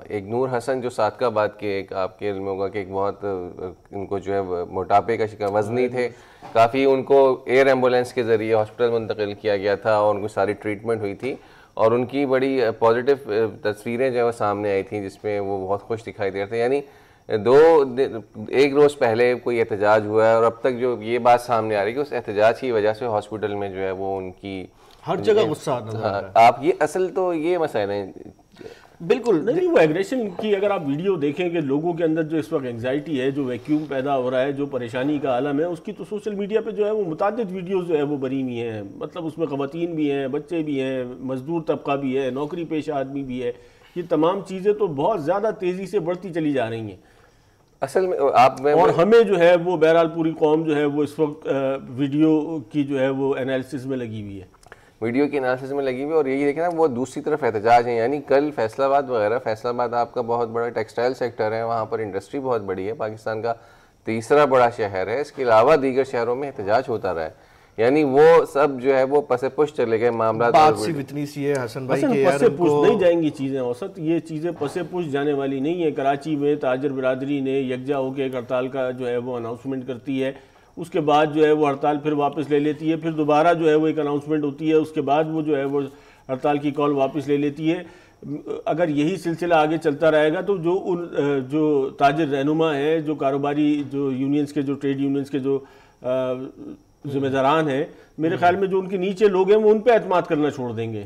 ایک نور حسن جو صادقہ آباد کے ایک آپ کے علم ہوگا کہ ایک بہت ان کو جو ہے موٹاپے کا شکار وزنی تھے, کافی ان کو ایئر ایمبولینس کے ذریعے ہاسپٹل منتقل کیا گیا تھا اور ان کو ساری ٹریٹمنٹ ہوئی تھی, اور ان کی بڑی پازیٹیو تصویریں جو ہے وہ سامنے آئی تھیں جس میں وہ بہت خوش دکھائی دے رہے تھے. یعنی ایک روز پہلے کوئی احتجاج ہوا ہے اور اب تک جو یہ بات سامنے آ رہی ہے کہ اس احتجاج کی وجہ سے ہاسپٹل میں جو ہے وہ ان کی ہر جگہ غصہ نظر آ رہا ہے. آپ یہ اصل تو یہ مسائل ہیں. بالکل نہیں, وہ ایگریشن کی اگر آپ ویڈیو دیکھیں کہ لوگوں کے اندر جو اس وقت انگزائٹی ہے, جو ویکیوم پیدا ہو رہا ہے, جو پریشانی کا عالم ہے, اس کی تو سوشل میڈیا پہ جو ہے وہ متعدد ویڈیوز جو ہے وہ بری ہوئی ہیں. مطلب اس میں خواتین بھی ہیں, بچے بھی ہیں, مزدور طبقہ بھی ہے, نوکری پیشہ آدمی بھی ہے. یہ تمام چیزیں تو بہت زیادہ تیزی سے بڑھتی چلی جا رہی ہیں اصل میں. آپ میں اور ہمیں جو ہے وہ بہرحال پوری قوم جو ہے وہ اس وقت ویڈیو کی جو ہے وہ انالیسس میں لگی ہوئی ہے, ویڈیو کی انالیسس میں لگی ہوئی. اور یہی دیکھیں نا, وہ دوسری طرف احتجاج ہیں. یعنی کل فیصل آباد وغیرہ, فیصل آباد آپ کا بہت بڑا ٹیکسٹائل سیکٹر ہے, وہاں پر انڈسٹری بہت بڑی ہے, پاکستان کا تیسرا بڑا شہر ہے. اس کے علاوہ دیگر شہروں میں احتجاج ہوتا رہا ہے. یعنی وہ سب جو ہے وہ پس پش چلے گئے معاملات. بات سی اتنی سی ہے حسن بھائی کہ پس پش نہیں جائیں گی چیزیں. اوسط یہ چیزیں پس پش جانے والی نہیں ہے. کراچی میں تاجر برادری نے یکجا ہو کے ایک ہڑتال کا جو ہے وہ اناؤنسمنٹ کرتی ہے, اس کے بعد جو ہے وہ ہڑتال پھر واپس لے لیتی ہے, پھر دوبارہ جو ہے وہ ایک اناؤنسمنٹ ہوتی ہے, اس کے بعد وہ جو ہے وہ ہڑتال کی کال واپس لے لیتی ہے. اگر یہی سلسلہ آگے چلتا رہے گا تو جو تاجر رہنما ہے, جو کاروباری, جو یونینز کے, جو ٹریڈ یونینز کے جو ذمہ داران ہیں, میرے خیال میں جو ان کے نیچے لوگ ہیں وہ ان پہ اعتماد کرنا چھوڑ دیں گے.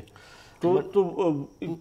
تو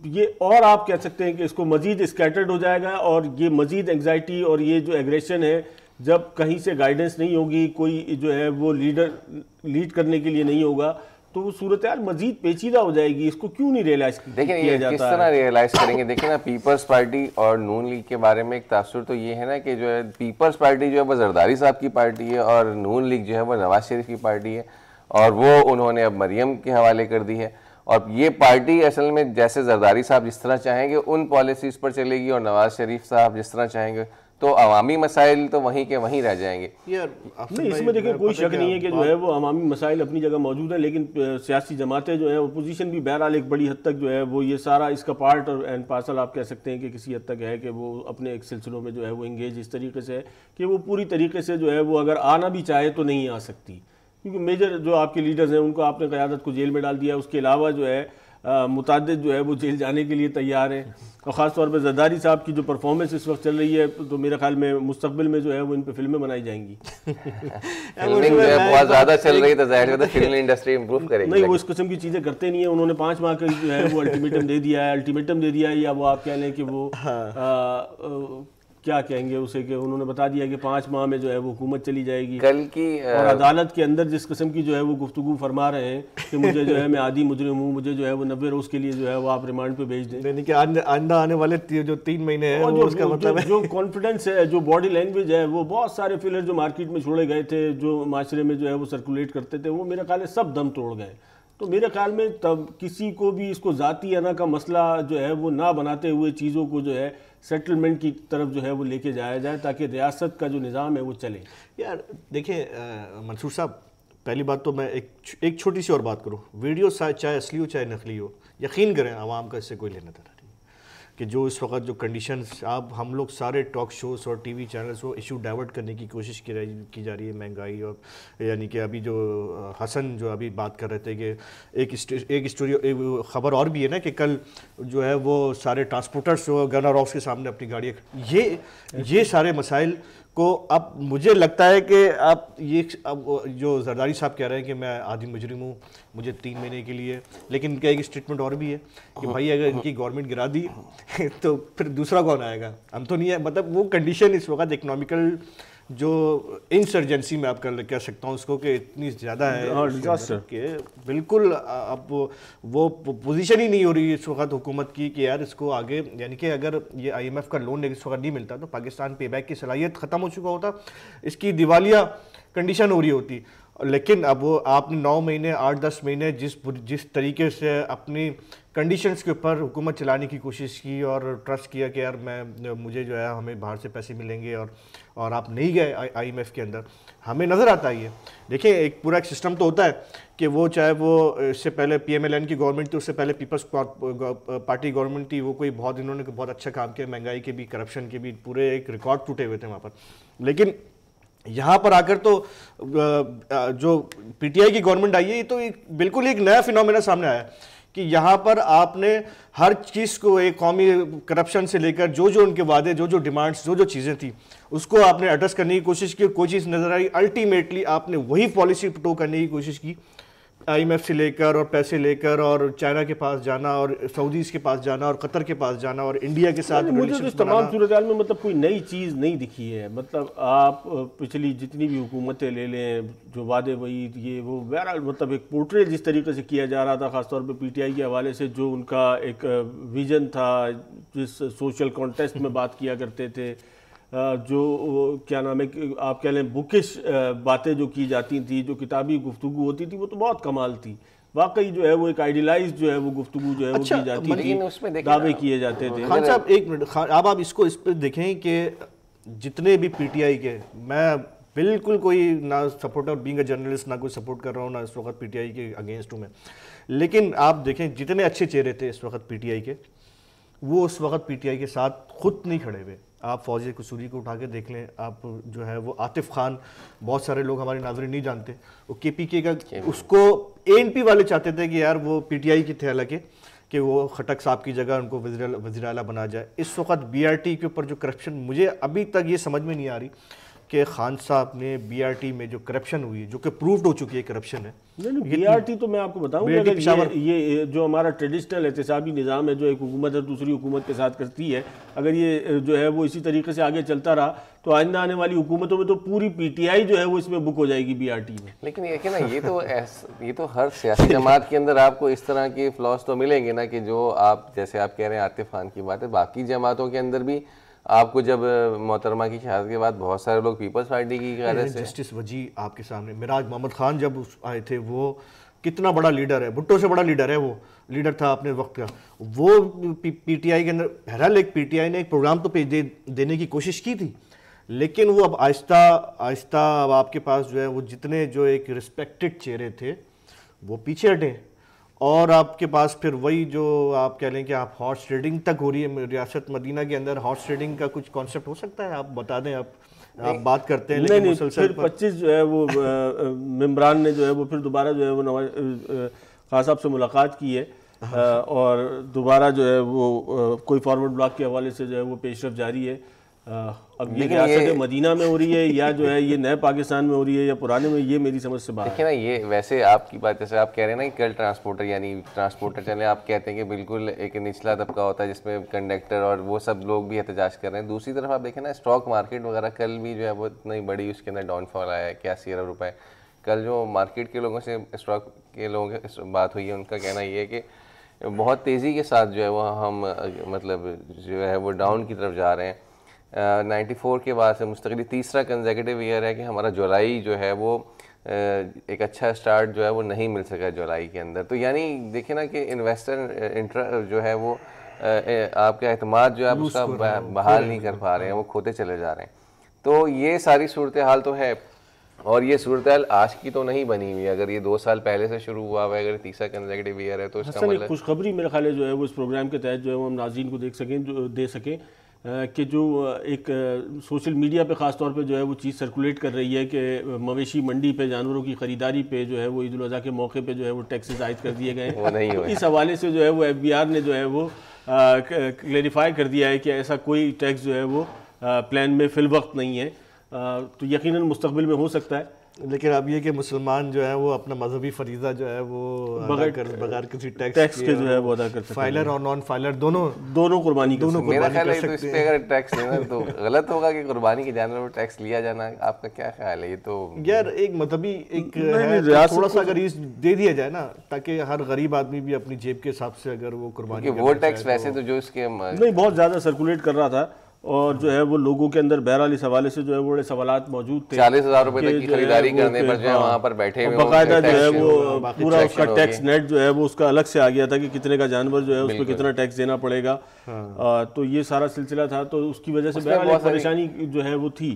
یہ اور آپ کہہ سکتے ہیں کہ اس کو مزید اسکیٹرڈ ہو جائے گا, اور یہ مزید انگزائٹی اور یہ جو ایگریشن ہے, جب کہیں سے گائیڈنس نہیں ہوگی, کوئی جو ہے وہ لیڈ کرنے کے لیے نہیں ہوگا, تو وہ صورتحال مزید پیچیدہ ہو جائے گی. اس کو کیوں نہیں ریئلائز کیا جاتا ہے؟ دیکھیں کس طرح ریئلائز کریں گے. دیکھیں نا, پیپلز پارٹی اور نون لیگ کے بارے میں ایک تاثر تو یہ ہے نا کہ جو ہے پیپلز پارٹی جو ہے وہ زرداری صاحب کی پارٹی ہے, اور نون لیگ جو ہے وہ نواز شریف کی پارٹی ہے, اور وہ انہوں نے اب مریم کے حوالے کر دی ہے. اور یہ پارٹی اصل میں جیسے زرداری صاحب جس طرح چاہیں گے ان پالیسیز پر چلے گی, اور نواز شریف صاحب جس طرح چاہیں گے, تو عوامی مسائل تو وہیں کے وہیں رہ جائیں گے. نہیں, اس میں دیکھیں کوئی شک نہیں ہے کہ جو ہے وہ عوامی مسائل اپنی جگہ موجود ہیں, لیکن سیاسی جماعتیں جو ہیں, اپوزیشن بھی بہرحال ایک بڑی حد تک جو ہے وہ یہ سارا اس کا پارٹ اور اینڈ پارسل آپ کہہ سکتے ہیں کہ کسی حد تک ہے کہ وہ اپنے ایک سلسلوں میں جو ہے وہ انگیج اس طریقے سے ہے کہ وہ پوری طریقے سے جو ہے وہ اگر آنا بھی چاہے تو نہیں آ سکتی, کیونکہ میجر جو آپ کے لیڈرز ہیں ان کو آپ نے قیادت کو جیل میں ڈال دیا. اس کے علاوہ جو ہے متعدد جو ہے وہ جیل جانے کے لیے تیار ہیں, اور خاص طور پہ زرداری صاحب کی جو پرفارمنس اس وقت چل رہی ہے, تو میرے خیال میں مستقبل میں جو ہے وہ ان پہ فلمیں بنائی جائیں گی. فلمنگ جو ہے بہت زیادہ چل رہی ہے, تو ظاہر ہے فلم انڈسٹری امپروو کرے گی. نہیں, وہ اس قسم کی چیزیں کرتے نہیں ہیں. انہوں نے 5 ماہ کا جو ہے وہ الٹیمیٹم دے دیا ہے, یا وہ آپ کہہ لیں کہ وہ کیا کہیں گے اسے, کہ انہوں نے بتا دیا کہ 5 ماہ میں جو ہے وہ حکومت چلی جائے گی. کل کی اور عدالت کے اندر جس قسم کی جو ہے وہ گفتگو فرما رہے ہیں کہ مجھے جو ہے میں عادی مجرم ہوں, مجھے جو ہے وہ 90 روز کے لیے جو ہے وہ آپ ریمانڈ پہ بھیج دیں. یعنی کہ آئندہ آنے والے جو 3 مہینے ہیں, اس کا مطلب ہے جو کانفیڈنس ہے, جو باڈی لینگویج ہے, وہ بہت سارے فلر جو مارکیٹ میں چھوڑے گئے تھے, جو معاشرے میں جو ہے وہ سرکولیٹ کرتے تھے, وہ میرے خیال ہے سب دم توڑ گئے. تو میرے خیال میں تب کسی کو بھی اس کو ذاتی انا کا مسئلہ جو ہے وہ نہ بناتے ہوئے چیزوں کو جو ہے سیٹلمنٹ کی طرف جو ہے وہ لے کے جایا جائے, تاکہ ریاست کا جو نظام ہے وہ چلے. یار دیکھیں منصور صاحب, پہلی بات تو میں ایک چھوٹی سی اور بات کروں. ویڈیو چاہے اصلی ہو چاہے نقلی ہو, یقین کریں عوام کا اس سے کوئی لینا دینا نہیں, کہ جو اس وقت جو کنڈیشنز ہم لوگ سارے ٹاک شوز اور ٹی وی چینلز کو ایشو ڈائیورٹ کرنے کی کوشش کی جا رہی ہے, مہنگائی, اور یعنی کہ ابھی جو حسن جو ابھی بات کر رہے تھے کہ ایک اسٹوری خبر اور بھی ہے نا کہ کل جو ہے وہ سارے ٹرانسپورٹرز گنر ہاؤس کے سامنے اپنی گاڑیاں, یہ سارے مسائل کو اب مجھے لگتا ہے کہ اب جو زرداری صاحب کہہ رہے ہیں کہ میں عادی مجرم ہوں, مجھے 3 مہینے کے لیے, لیکن ان کا ایک اسٹیٹمنٹ اور بھی ہے کہ بھائی اگر ان کی گورنمنٹ گرا دی تو پھر دوسرا کون آئے گا, ہم تو نہیں ہے. مطلب وہ کنڈیشن اس وقت اکنامیکل جو انسرجنسی میں آپ کہہ سکتا ہوں اس کو, کہ اتنی زیادہ ہے کہ بالکل اب وہ پوزیشن ہی نہیں ہو رہی اس وقت حکومت کی کہ یار اس کو آگے, یعنی کہ اگر یہ IMF کا لون اس وقت نہیں ملتا تو پاکستان پے بیک کی صلاحیت ختم ہو چکا ہوتا, اس کی دیوالیہ کنڈیشن ہو رہی ہوتی. لیکن اب وہ آپ نے 9 مہینے 8-10 مہینے جس طریقے سے اپنی کنڈیشنز کے اوپر حکومت چلانے کی کوشش کی اور ٹرسٹ کیا کہ یار مجھے جو ہے ہمیں باہر سے پیسے ملیں گے, اور آپ نہیں گئے IMF کے اندر, ہمیں نظر آتا ہی ہے. دیکھیں ایک پورا ایک سسٹم تو ہوتا ہے کہ وہ چاہے وہ اس سے پہلے PMLN کی گورنمنٹ تھی, اس سے پہلے پیپلز پارٹی گورنمنٹ تھی, وہ کوئی بہت انہوں نے بہت اچھا کام کیا, مہنگائی کے بھی, کرپشن کے بھی پورے ایک ریکارڈ ٹوٹے ہوئے تھے وہاں پر. لیکن یہاں پر آ کر تو جو PTI کی گورنمنٹ آئی ہے, یہ تو بالکل ایک نیا فینومینا سامنے آیا ہے کہ یہاں پر آپ نے ہر چیز کو ایک قومی کرپشن سے لے کر جو ان کے وعدے، جو ڈیمانڈز، جو چیزیں تھیں اس کو آپ نے ایڈریس کرنے کی کوشش کی، کوئی چیز نظر آئی، الٹیمیٹلی آپ نے وہی پالیسی ٹو کرنے کی کوشش کی، آئی ایم ایف سے لے کر اور پیسے لے کر اور چائنا کے پاس جانا اور سعودیز کے پاس جانا اور قطر کے پاس جانا اور انڈیا کے ساتھ مجھے تو اس تمام صورتحال میں مطلب کوئی نئی چیز نہیں دکھی ہے. مطلب آپ پچھلی جتنی بھی حکومتیں لے لیں، جو وعدے وعید یہ وہ بہرحال مطلب ایک پورٹریٹ جس طریقے سے کیا جا رہا تھا، خاص طور پہ پی ٹی آئی کے حوالے سے جو ان کا ایک ویژن تھا، جس سوشل کانٹیسٹ میں بات کیا کرتے تھے، جو کیا نام ہے آپ کہہ لیں بکش باتیں جو کی جاتی تھیں، جو کتابی گفتگو ہوتی تھی، وہ تو بہت کمال تھی. واقعی جو ہے وہ ایک آئیڈیلائز جو ہے وہ گفتگو جو ہے وہ کی جاتی تھی، دعوے کیے جاتے تھے. خان صاحب ایک منٹ، اب آپ اس پہ دیکھیں کہ جتنے بھی پی ٹی آئی کے، میں بالکل کوئی نہ سپورٹر بینگ اے جرنلسٹ نہ کوئی سپورٹ کر رہا ہوں، نہ اس وقت پی ٹی آئی کے اگینسٹ ہوں میں، لیکن آپ دیکھیں جتنے اچھے چہرے تھے اس وقت پی ٹی آئی کے، وہ اس وقت پی ٹی آئی کے ساتھ خود نہیں کھڑے ہوئے. آپ فوزیہ قصوری کو اٹھا کے دیکھ لیں، آپ جو ہے وہ عاطف خان، بہت سارے لوگ ہمارے ناظرین نہیں جانتے، وہ کے پی کے کا، اس کو اے این پی والے چاہتے تھے کہ یار وہ پی ٹی آئی کے تھے، حالانکہ کہ وہ خٹک صاحب کی جگہ ان کو وزیر اعلیٰ بنا جائے. اس وقت بی آر ٹی کے اوپر جو کرپشن، مجھے ابھی تک یہ سمجھ میں نہیں آ رہی کہ خان صاحب نے بی آر ٹی میں جو کرپشن ہوئی، جو کہ پروفڈ ہو چکی ہے کرپشن ہے. بی آر ٹی تو میں آپ کو بتاؤں کہ یہ جو ہمارا ٹریڈیشنل احتسابی نظام ہے جو ایک حکومت ہے دوسری حکومت کے ساتھ کرتی ہے، اگر یہ جو ہے وہ اسی طریقے سے آگے چلتا رہا تو آئندہ آنے والی حکومتوں میں تو پوری پی ٹی آئی جو ہے وہ اس میں بک ہو جائے گی بی آر ٹی میں. لیکن یہ نا یہ تو ہر سیاسی جماعت کے اندر آپ کو اس طرح کے فلاس تو ملیں گے نا، کہ جو آپ جیسے آپ کہہ رہے ہیں عاطف خان کی بات ہے، باقی جماعتوں کے اندر بھی آپ کو جب محترمہ کی شہادت کے بعد بہت سارے لوگ پیپلز پارٹی کی قیادت سے، جسٹس وجی آپ کے سامنے، مراج محمد خان جب آئے تھے، وہ کتنا بڑا لیڈر ہے، بھٹو سے بڑا لیڈر ہے، وہ لیڈر تھا اپنے وقت کا. وہ پی ٹی آئی کے اندر، بہرحال ایک پی ٹی آئی نے ایک پروگرام تو دینے کی کوشش کی تھی، لیکن وہ اب آہستہ آہستہ اب آپ کے پاس جو ہے وہ جتنے جو ایک رسپیکٹڈ چہرے تھے وہ پیچھے ہٹے، اور آپ کے پاس پھر وہی جو آپ کہہ لیں کہ آپ ہارس ٹریڈنگ تک ہو رہی ہے ریاست مدینہ کے اندر. ہارس ٹریڈنگ کا کچھ کانسیپٹ ہو سکتا ہے؟ آپ بتا دیں. آپ بات کرتے ہیں لیکن مسلسل 25 جو ہے وہ ممبران نے جو ہے وہ پھر دوبارہ جو ہے وہ نواز خان صاحب سے ملاقات کی ہے، اور دوبارہ جو ہے وہ کوئی فارورڈ بلاک کے حوالے سے جو ہے وہ پیش رفت جاری ہے. اب یہ ریاست مدینہ میں ہو رہی ہے یا جو ہے یہ نئے پاکستان میں ہو رہی ہے یا پرانے میں، یہ میری سمجھ سے باہر ہے. دیکھیں نا، یہ ویسے آپ کی بات جیسے آپ کہہ رہے ہیں نا کہ کل ٹرانسپورٹر، یعنی ٹرانسپورٹر چلے، آپ کہتے ہیں کہ بالکل ایک نچلا طبقہ ہوتا ہے جس میں کنڈکٹر اور وہ سب لوگ بھی احتجاج کر رہے ہیں. دوسری طرف آپ دیکھیں نا اسٹاک مارکیٹ وغیرہ، کل بھی جو ہے وہ اتنی بڑی اس کے اندر ڈاؤن فال آیا ہے 81 ارب روپے. کل جو مارکیٹ کے لوگوں سے، اسٹاک کے لوگوں سے بات ہوئی ہے، ان کا کہنا یہ ہے کہ بہت تیزی کے ساتھ جو ہے وہ ہم مطلب جو ہے وہ ڈاؤن کی طرف جا رہے ہیں. 94 کے بعد سے مستقلی تیسرا کنزیکٹیو ایئر ہے کہ ہمارا جولائی جو ہے وہ ایک اچھا سٹارٹ جو ہے وہ نہیں مل سکا جولائی کے اندر. تو یعنی دیکھیں نا کہ انویسٹر جو ہے وہ آپ کا اعتماد جو ہے اس کا بحال نہیں کر پا رہے ہیں، وہ کھوتے چلے جا رہے ہیں. تو یہ ساری صورتحال تو ہے، اور یہ صورتحال آج کی تو نہیں بنی ہوئی. اگر یہ 2 سال پہلے سے شروع ہوا ہوا ہے، اگر تیسرا کنزیکٹیو ایئر ہے تو اس کا مطلب خوشخبری میرے خیال ہے جو ہے وہ اس پروگرام کے تحت جو ہے وہ ہم ناظرین کو دے سکیں کہ جو ایک سوشل میڈیا پہ خاص طور پہ جو ہے وہ چیز سرکولیٹ کر رہی ہے کہ مویشی منڈی پہ جانوروں کی خریداری پہ جو ہے وہ عید الاضحیٰ کے موقع پہ جو ہے وہ ٹیکسز عائد کر دیے گئے ہیں. اس حوالے سے جو ہے وہ ایف بی آر نے جو ہے وہ کلیریفائی کر دیا ہے کہ ایسا کوئی ٹیکس جو ہے وہ پلان میں فی الوقت نہیں ہے. تو یقیناً مستقبل میں ہو سکتا ہے، لیکن اب یہ کہ مسلمان جو ہے وہ اپنا مذہبی فریضہ جو ہے وہ بغیر کسی ٹیکس کے جو ہے وہ ادا کر سکتے ہیں. فائلر اور نان فائلر دونوں قربانی کر سکتے ہیں. میرا خیال ہے تو اس پہ اگر ٹیکس لینا تو غلط ہوگا کہ قربانی کے جانور پر ٹیکس لیا جانا. آپ کا کیا خیال ہے؟ یہ تو یار ایک مذہبی ایک تھوڑا سا اگر دے دیا جائے نا، تاکہ ہر غریب آدمی بھی اپنی جیب کے حساب سے اگر وہ قربانی، وہ ٹیکس ویسے تو جو اس کے نہیں بہت زیادہ سرکولیٹ کر رہا تھا، اور جو ہے وہ لوگوں کے اندر بہرحال اس حوالے سے جو ہے بڑے سوالات موجود تھے. 40,000 روپے تک کی خریداری کرنے پر جو ہے وہاں پر بیٹھے ہوئے باقاعدہ جو ہے وہ پورا اس کا ٹیکس نیٹ جو ہے وہ اس کا الگ سے آ گیا تھا کہ کتنے کا جانور جو ہے اس پہ کتنا ٹیکس دینا پڑے گا. تو یہ سارا سلسلہ تھا، تو اس کی وجہ سے بہرحال پریشانی جو ہے وہ تھی.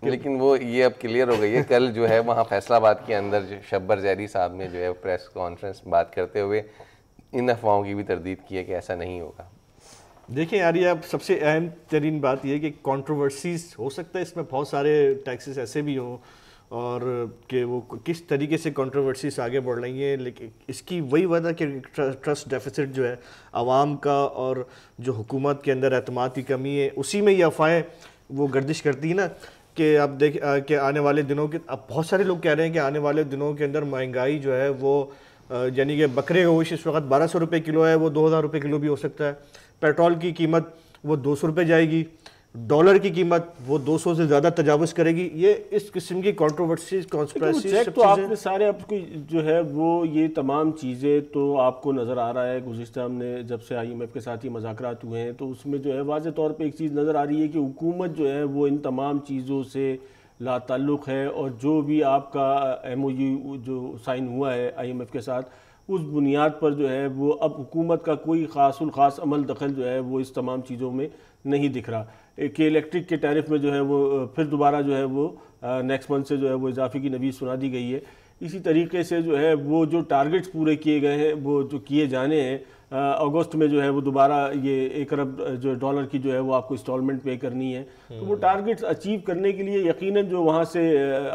لیکن وہ یہ اب کلیئر ہو گئی ہے. کل جو ہے وہاں فیصل آباد کے اندر شبر زیدی صاحب نے جو ہے پریس کانفرنس بات کرتے ہوئے ان افواہوں کی بھی تردید کی ہے کہ ایسا نہیں ہوگا. دیکھیں یار، یہ اب سب سے اہم ترین بات یہ ہے کہ کنٹروورسیز ہو سکتا ہے اس میں، بہت سارے ٹیکسز ایسے بھی ہوں اور کہ وہ کس طریقے سے کنٹروورسیز آگے بڑھ رہی ہیں. لیکن اس کی وہی وجہ کہ ٹرسٹ ڈیفیسٹ جو ہے عوام کا اور جو حکومت کے اندر اعتماد کی کمی ہے, اسی میں یہ افواہیں وہ گردش کرتی ہیں نا کہ اب دیکھ کہ آنے والے دنوں کے, اب بہت سارے لوگ کہہ رہے ہیں کہ آنے والے دنوں کے اندر مہنگائی جو ہے وہ یعنی کہ بکرے کا گوشت اس وقت 1200 روپے کلو ہے, وہ 2000 روپے کلو بھی ہو سکتا ہے. پیٹرول کی قیمت وہ 200 روپے جائے گی, ڈالر کی قیمت وہ 200 سے زیادہ تجاوز کرے گی. یہ اس قسم کی کنٹروورسیز کانسپریسیز چیک تو آپ نے سارے اب کو جو ہے وہ یہ تمام چیزیں تو آپ کو نظر آ رہا ہے. گزشتہ ہم نے جب سے IMF کے ساتھ یہ مذاکرات ہوئے ہیں تو اس میں جو ہے واضح طور پہ ایک چیز نظر آ رہی ہے کہ حکومت جو ہے وہ ان تمام چیزوں سے لا تعلق ہے, اور جو بھی آپ کا MOU جو سائن ہوا ہے IMF کے ساتھ اس بنیاد پر جو ہے وہ اب حکومت کا کوئی خاص الخاص عمل دخل جو ہے وہ اس تمام چیزوں میں نہیں دکھ رہا. کہ الیکٹرک کے ٹیرف میں جو ہے وہ پھر دوبارہ جو ہے وہ نیکسٹ منتھ سے جو ہے وہ اضافے کی نوید سنا دی گئی ہے. اسی طریقے سے جو ہے وہ جو ٹارگٹس پورے کیے گئے ہیں وہ جو کیے جانے ہیں, اگست میں جو ہے وہ دوبارہ یہ 1 ارب جو ڈالر کی جو ہے وہ آپ کو انسٹالمنٹ پے کرنی ہے. تو وہ ٹارگٹس اچیو کرنے کے لیے یقیناً جو وہاں سے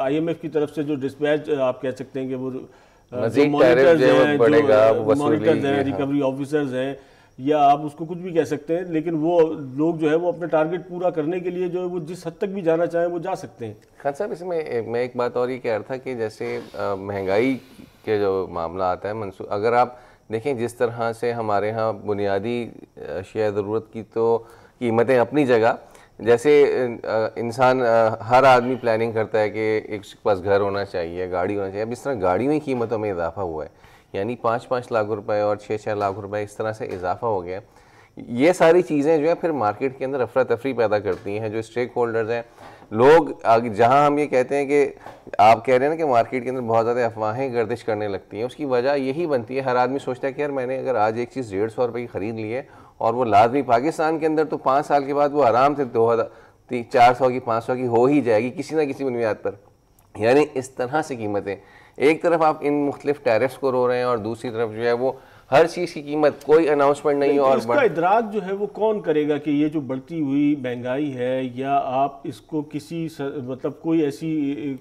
IMF کی طرف سے جو ڈسپیچ آپ کہہ سکتے ہیں کہ وہ مانیٹرز ہیں, ریکوری آفیسرز ہیں, یا آپ اس کو کچھ بھی کہہ سکتے ہیں, لیکن وہ لوگ جو ہے وہ اپنے ٹارگٹ پورا کرنے کے لیے جو ہے وہ جس حد تک بھی جانا چاہیں وہ جا سکتے ہیں. خان صاحب اس میں ایک بات اور یہ کہہ رہا تھا کہ جیسے مہنگائی کے جو معاملہ آتا ہے اگر آپ دیکھیں جس طرح سے ہمارے ہاں بنیادی اشیاء ضرورت کی تو قیمتیں اپنی جگہ, جیسے انسان ہر آدمی پلاننگ کرتا ہے کہ ایک کے پاس گھر ہونا چاہیے, گاڑی ہونا چاہیے, اب اس طرح گاڑیوں کی قیمتوں میں اضافہ ہوا ہے, یعنی 5-5 لاکھ روپے اور 6-6 لاکھ روپے اس طرح سے اضافہ ہو گیا. یہ ساری چیزیں جو ہے پھر مارکیٹ کے اندر افراتفری پیدا کرتی ہیں. جو اسٹیک ہولڈرز ہیں لوگ, جہاں ہم یہ کہتے ہیں کہ آپ کہہ رہے ہیں نا کہ مارکیٹ کے اندر بہت زیادہ افواہیں گردش کرنے لگتی ہیں, اس کی وجہ یہی بنتی ہے ہر آدمی سوچتا ہے کہ یار میں نے اگر آج ایک چیز 150 روپے کی خرید لی ہے اور وہ لازمی پاکستان کے اندر تو 5 سال کے بعد وہ آرام سے 400 کی 500 کی ہو ہی جائے گی کسی نہ کسی بنیاد پر. یعنی اس طرح سے قیمتیں, ایک طرف آپ ان مختلف ٹیرفز کو رو رہے ہیں اور دوسری طرف جو ہے وہ ہر چیز کی قیمت کوئی اناؤنسمنٹ نہیں. اور اس کا ادراک جو ہے وہ کون کرے گا کہ یہ جو بڑھتی ہوئی مہنگائی ہے, یا آپ اس کو کسی مطلب کوئی ایسی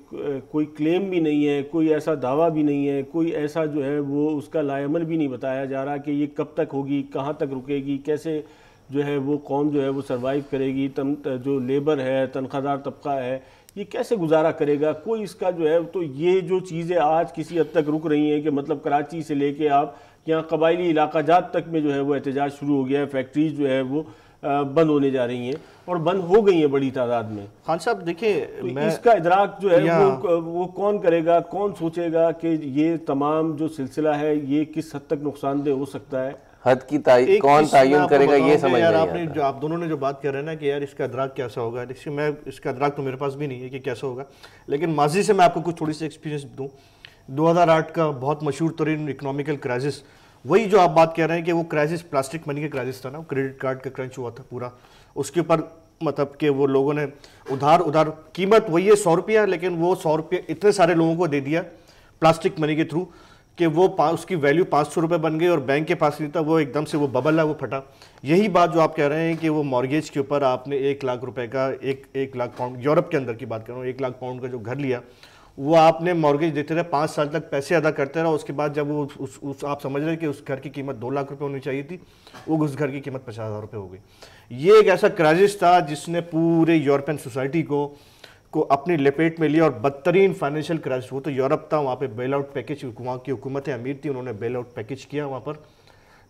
کوئی کلیم بھی نہیں ہے, کوئی ایسا دعویٰ بھی نہیں ہے, کوئی ایسا جو ہے وہ اس کا لائے عمل بھی نہیں بتایا جا رہا کہ یہ کب تک ہوگی, کہاں تک رکے گی, کیسے جو ہے وہ قوم جو ہے وہ سروائیو کرے گی, جو لیبر ہے, تنخواہ دار طبقہ ہے, یہ کیسے گزارا کرے گا, کوئی اس کا جو ہے. تو یہ جو چیزیں آج کسی حد تک رک رہی ہیں کہ مطلب کراچی سے لے کے آپ یہاں قبائلی علاقہ جات تک میں جو ہے وہ احتجاج شروع ہو گیا ہے, فیکٹریز جو ہے وہ بند ہونے جا رہی ہیں اور بند ہو گئی ہیں بڑی تعداد میں. خان صاحب دیکھیں, اس کا ادراک جو ہے وہ کون کرے گا, کون سوچے گا کہ یہ تمام جو سلسلہ ہے یہ کس حد تک نقصان دہ ہو سکتا ہے, حد کی کون تعین کرے گا, یہ سمجھ نہیں آتا. جو آپ دونوں نے جو بات کر رہے ہیں نا کہ یار اس کا ادراک کیسا ہوگا, میں اس کا ادراک تو میرے پاس بھی نہیں ہے کہ کیسا ہوگا, لیکن ماضی سے میں آپ کو کچھ تھوڑی سی ایکسپیرینس دوں. 2008 کا بہت مشہور ترین اکنامیکل کرائسس, وہی جو آپ بات کہہ رہے ہیں کہ وہ کرائسس پلاسٹک منی کا کرائسس تھا نا, کریڈٹ کارڈ کا کرنچ ہوا تھا پورا, اس کے اوپر مطلب کہ وہ لوگوں نے ادھار قیمت وہی ہے 100 روپیہ, لیکن وہ 100 روپیہ اتنے سارے لوگوں کو دے دیا پلاسٹک منی کے تھرو کہ وہ اس کی ویلیو 500 روپے بن گئی, اور بینک کے پاس نہیں تھا, وہ ایک دم سے وہ ببل ہے وہ پھٹا. یہی بات جو آپ کہہ رہے ہیں کہ وہ مارگیج کے اوپر آپ نے 1 لاکھ روپے کا 1 لاکھ پاؤنڈ, یورپ کے اندر کی بات کر رہا ہوں, 1 لاکھ پاؤنڈ کا جو گھر لیا وہ آپ نے مارگیج دیتے رہے, 5 سال تک پیسے ادا کرتے رہا. اس کے بعد جب وہ آپ سمجھ رہے ہیں کہ اس گھر کی قیمت 2 لاکھ روپے ہونی چاہیے تھی, وہ اس گھر کی قیمت 50,000 روپے ہو گئی. یہ ایک ایسا کرائسس تھا جس نے پورے یورپین سوسائٹی کو اپنی لپیٹ میں لیا, اور بدترین فائنینشیل کرائسس. وہ تو یورپ تھا, وہاں پہ بیل آؤٹ پیکج, وہاں کی حکومتیں امیر تھی, انہوں نے بیل آؤٹ پیکج کیا وہاں پر.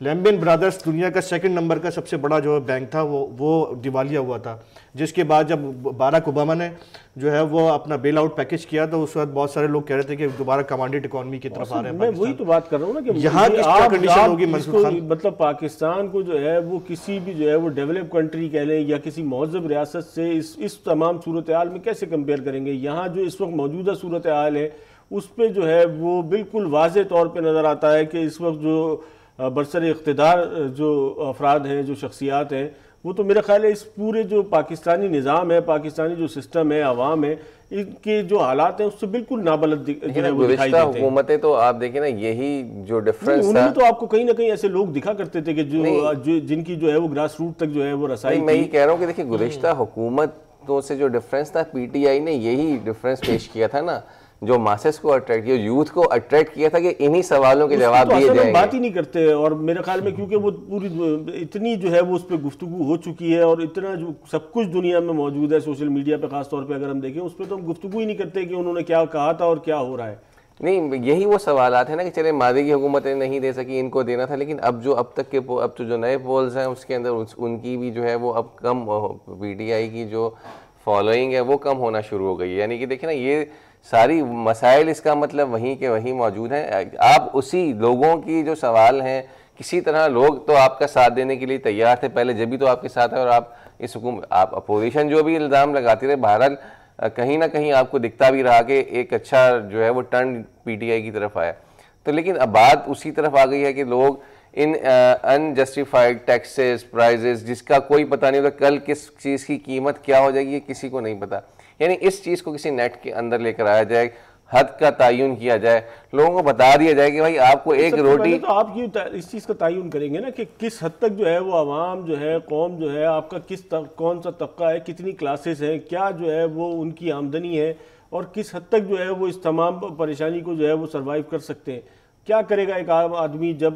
لیمبین برادرز دنیا کا 2nd نمبر کا سب سے بڑا جو بینک تھا وہ دیوالیہ ہوا تھا, جس کے بعد جب باراک اوباما نے جو ہے وہ اپنا بیل آؤٹ پیکج کیا تو اس وقت بہت سارے لوگ کہہ رہے تھے کہ دوبارہ کمانڈیٹ اکانومی کی طرف آ رہے ہیں. میں وہی تو بات کر رہا ہوں نا کہ یہاں کس طرح کنڈیشن ہوگی منصور خان, مطلب پاکستان کو جو ہے وہ کسی بھی جو ہے وہ ڈیولپ کنٹری کہہ لیں یا کسی مہذب ریاست سے اس تمام صورتحال میں کیسے کمپیئر کریں گے. یہاں جو اس وقت موجودہ صورتحال ہے اس پہ جو ہے وہ بالکل واضح طور پہ نظر آتا ہے کہ اس وقت جو برسر اقتدار جو افراد ہیں, جو شخصیات ہیں, وہ تو میرا خیال ہے اس پورے جو پاکستانی نظام ہے, پاکستانی جو سسٹم ہے, عوام ہے, ان کے جو حالات ہیں اس سے بالکل نابلد جو ہے وہ دکھائی دیتے ہیں. حکومتیں تو آپ دیکھیں نا, یہی جو ڈفرنس تھا, انہیں تو آپ کو کہیں نہ کہیں ایسے لوگ دکھا کرتے تھے کہ جن کی جو ہے وہ گراس روٹ تک جو ہے وہ رسائی. میں یہ کہہ رہا ہوں کہ دیکھیں گزشتہ حکومت تو سے جو ڈفرینس تھا پی ٹی آئی نے یہی ڈفرینس پیش کیا تھا نا, جو ماسس کو اٹریکٹ کیا, یوتھ کو اٹریکٹ کیا تھا کہ انہی سوالوں کے جواب دیے جائیں گے. بات ہی نہیں کرتے, اور میرے خیال میں کیونکہ وہ پوری اتنی جو ہے وہ اس پہ گفتگو ہو چکی ہے, اور اتنا جو سب کچھ دنیا میں موجود ہے سوشل میڈیا پہ خاص طور پہ اگر ہم دیکھیں, اس پہ تو ہم گفتگو ہی نہیں کرتے کہ انہوں نے کیا کہا تھا اور کیا ہو رہا ہے. نہیں, یہی وہ سوالات ہیں نا کہ چلے ماضی کی حکومتیں نہیں دے سکی, ان کو دینا تھا, لیکن اب تک کے اب تو جو نئے پولز ہیں اس کے اندر ان کی بھی جو ہے وہ اب کم, پی ٹی آئی کی جو فالوئنگ ہے وہ کم ہونا شروع ہو گئی ہے. یعنی کہ دیکھیں نا, یہ ساری مسائل اس کا مطلب وہیں کے وہیں موجود ہیں. آپ اسی لوگوں کی جو سوال ہیں, کسی طرح لوگ تو آپ کا ساتھ دینے کے لیے تیار تھے پہلے, جب بھی تو آپ کے ساتھ ہے, اور آپ اس حکومت, آپ اپوزیشن جو بھی الزام لگاتی رہے, بہرحال کہیں نہ کہیں آپ کو دکھتا بھی رہا کہ ایک اچھا جو ہے وہ ٹرن پی ٹی آئی کی طرف آیا. تو لیکن اب بات اسی طرف آ گئی ہے کہ لوگ ان انجسٹیفائڈ ٹیکسز, پرائزز, جس کا کوئی پتہ نہیں ہوتا کل کس چیز کی قیمت کیا ہو جائے گی, یہ کسی کو نہیں پتہ. یعنی اس چیز کو کسی نیٹ کے اندر لے کر آیا جائے, حد کا تعین کیا جائے, لوگوں کو بتا دیا جائے کہ بھائی آپ کو ایک روٹی. تو آپ اس چیز کا تعین کریں گے نا کہ کس حد تک جو ہے وہ عوام جو ہے, قوم جو ہے, آپ کا کون سا طبقہ ہے, کتنی کلاسز ہیں, کیا جو ہے وہ ان کی آمدنی ہے, اور کس حد تک جو ہے وہ اس تمام پریشانی کو جو ہے وہ سروائیو کر سکتے ہیں. کیا کرے گا ایک عام آدمی جب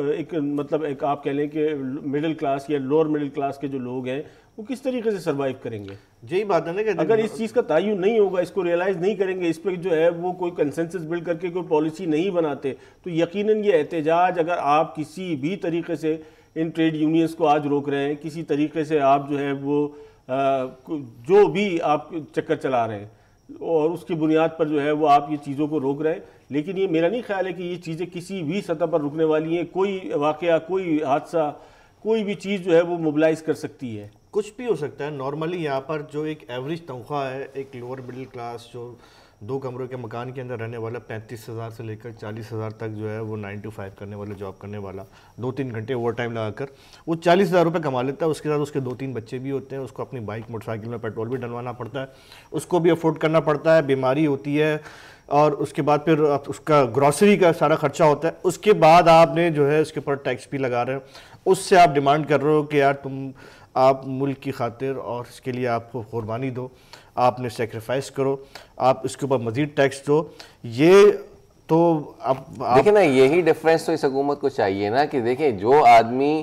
ایک مطلب ایک آپ کہہ لیں کہ مڈل کلاس یا لوور مڈل کلاس کے جو لوگ ہیں وہ کس طریقے سے سروائیو کریں گے؟ یہی بات ہے نا کہ اگر اس چیز کا تعین نہیں ہوگا, اس کو ریئلائز نہیں کریں گے, اس پہ جو ہے وہ کوئی کنسنسس بلڈ کر کے کوئی پالیسی نہیں بناتے, تو یقیناً یہ احتجاج اگر آپ کسی بھی طریقے سے ان ٹریڈ یونینز کو آج روک رہے ہیں, کسی طریقے سے آپ جو ہے وہ جو بھی آپ چکر چلا رہے ہیں, اور اس کی بنیاد پر جو ہے وہ آپ یہ چیزوں کو روک رہے ہیں, لیکن یہ میرا نہیں خیال ہے کہ یہ چیزیں کسی بھی سطح پر رکنے والی ہیں. کوئی واقعہ, کوئی حادثہ, کوئی بھی چیز جو ہے وہ موبلائز کر سکتی ہے. کچھ بھی ہو سکتا ہے. نارملی یہاں پر جو ایک ایوریج تنخواہ ہے, ایک لوور مڈل کلاس جو 2 کمروں کے مکان کے اندر رہنے والا, 35,000 سے لے کر 40,000 تک جو ہے وہ 9 to 5 کرنے والا, جاب کرنے والا, 2-3 گھنٹے اوور ٹائم لگا کر وہ 40,000 روپے کما لیتا ہے. اس کے ساتھ اس کے 2-3 بچے بھی ہوتے ہیں, اس کو اپنی بائک موٹر سائیکل میں پیٹرول بھی ڈلوانا پڑتا ہے, اس کو بھی افورڈ کرنا پڑتا ہے, بیماری ہوتی ہے, اور اس کے بعد پھر اس کا گروسری کا سارا خرچہ ہوتا ہے. اس کے بعد آپ نے جو ہے اس کے اوپر ٹیکس بھی لگا رہے ہو, اس سے آپ ڈیمانڈ کر رہے ہو کہ یار آپ ملک کی خاطر اور اس کے لیے آپ کو قربانی دو, آپ نے سیکریفائس کرو, آپ اس کے اوپر مزید ٹیکس دو. یہ تو اب دیکھیں نا, یہی ڈفرینس تو اس حکومت کو چاہیے نا کہ دیکھیں جو آدمی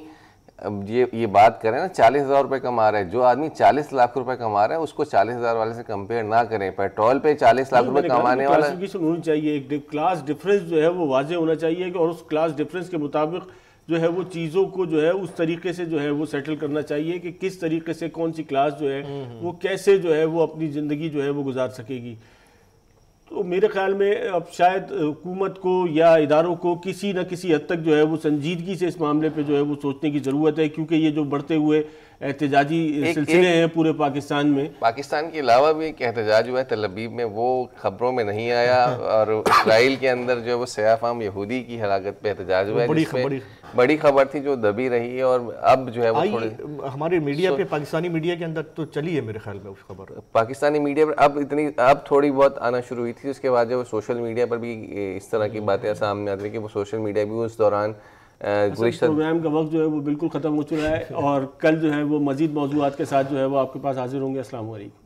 یہ بات کریں نا 40,000 روپے کما رہا ہے, جو آدمی 40 لاکھ روپے کما رہا ہے اس کو 40,000 والے سے کمپیئر نہ کریں. پیٹرول پہ 40 لاکھ روپے کمانے والا کلاسیفیکیشن ہونی چاہیے, ایک کلاس ڈفرینس جو ہے وہ واضح ہونا چاہیے, اور اس کلاس ڈفرینس کے مطابق جو ہے وہ چیزوں کو جو ہے اس طریقے سے جو ہے وہ سیٹل کرنا چاہیے کہ کس طریقے سے کون سی کلاس جو ہے وہ کیسے جو ہے وہ اپنی زندگی جو ہے وہ گزار سکے گی. تو میرے خیال میں اب شاید حکومت کو یا اداروں کو کسی نہ کسی حد تک جو ہے وہ سنجیدگی سے اس معاملے پہ جو ہے وہ سوچنے کی ضرورت ہے, کیونکہ یہ جو بڑھتے ہوئے احتجاجی سلسلے ہیں پورے پاکستان میں, پاکستان کے علاوہ بھی ایک احتجاج ہوا ہے تل ابیب میں, وہ خبروں میں نہیں آیا, اور اسرائیل کے اندر جو ہے وہ سیاہ فام یہودی کی ہلاکت پہ احتجاج ہوا ہے, جس میں بڑی خبر تھی جو دبی رہی ہے, اور اب جو ہے وہ تھوڑی ہمارے میڈیا پہ, پاکستانی میڈیا کے اندر تو چلی ہے میرے خیال میں اس خبر, پاکستانی میڈیا پر اب تھوڑی بہت آنا شروع ہوئی تھی. اس کے بعد جو سوشل میڈیا پر بھی اس طرح کی باتیں سامنے آتی ہیں کہ وہ سوشل میڈیا بھی اس دوران پروگرام کا وقت جو ہے وہ بالکل ختم ہو چکا ہے, اور کل جو ہے وہ مزید موضوعات کے ساتھ جو ہے وہ آپ کے پاس حاضر ہوں گے. السلام علیکم.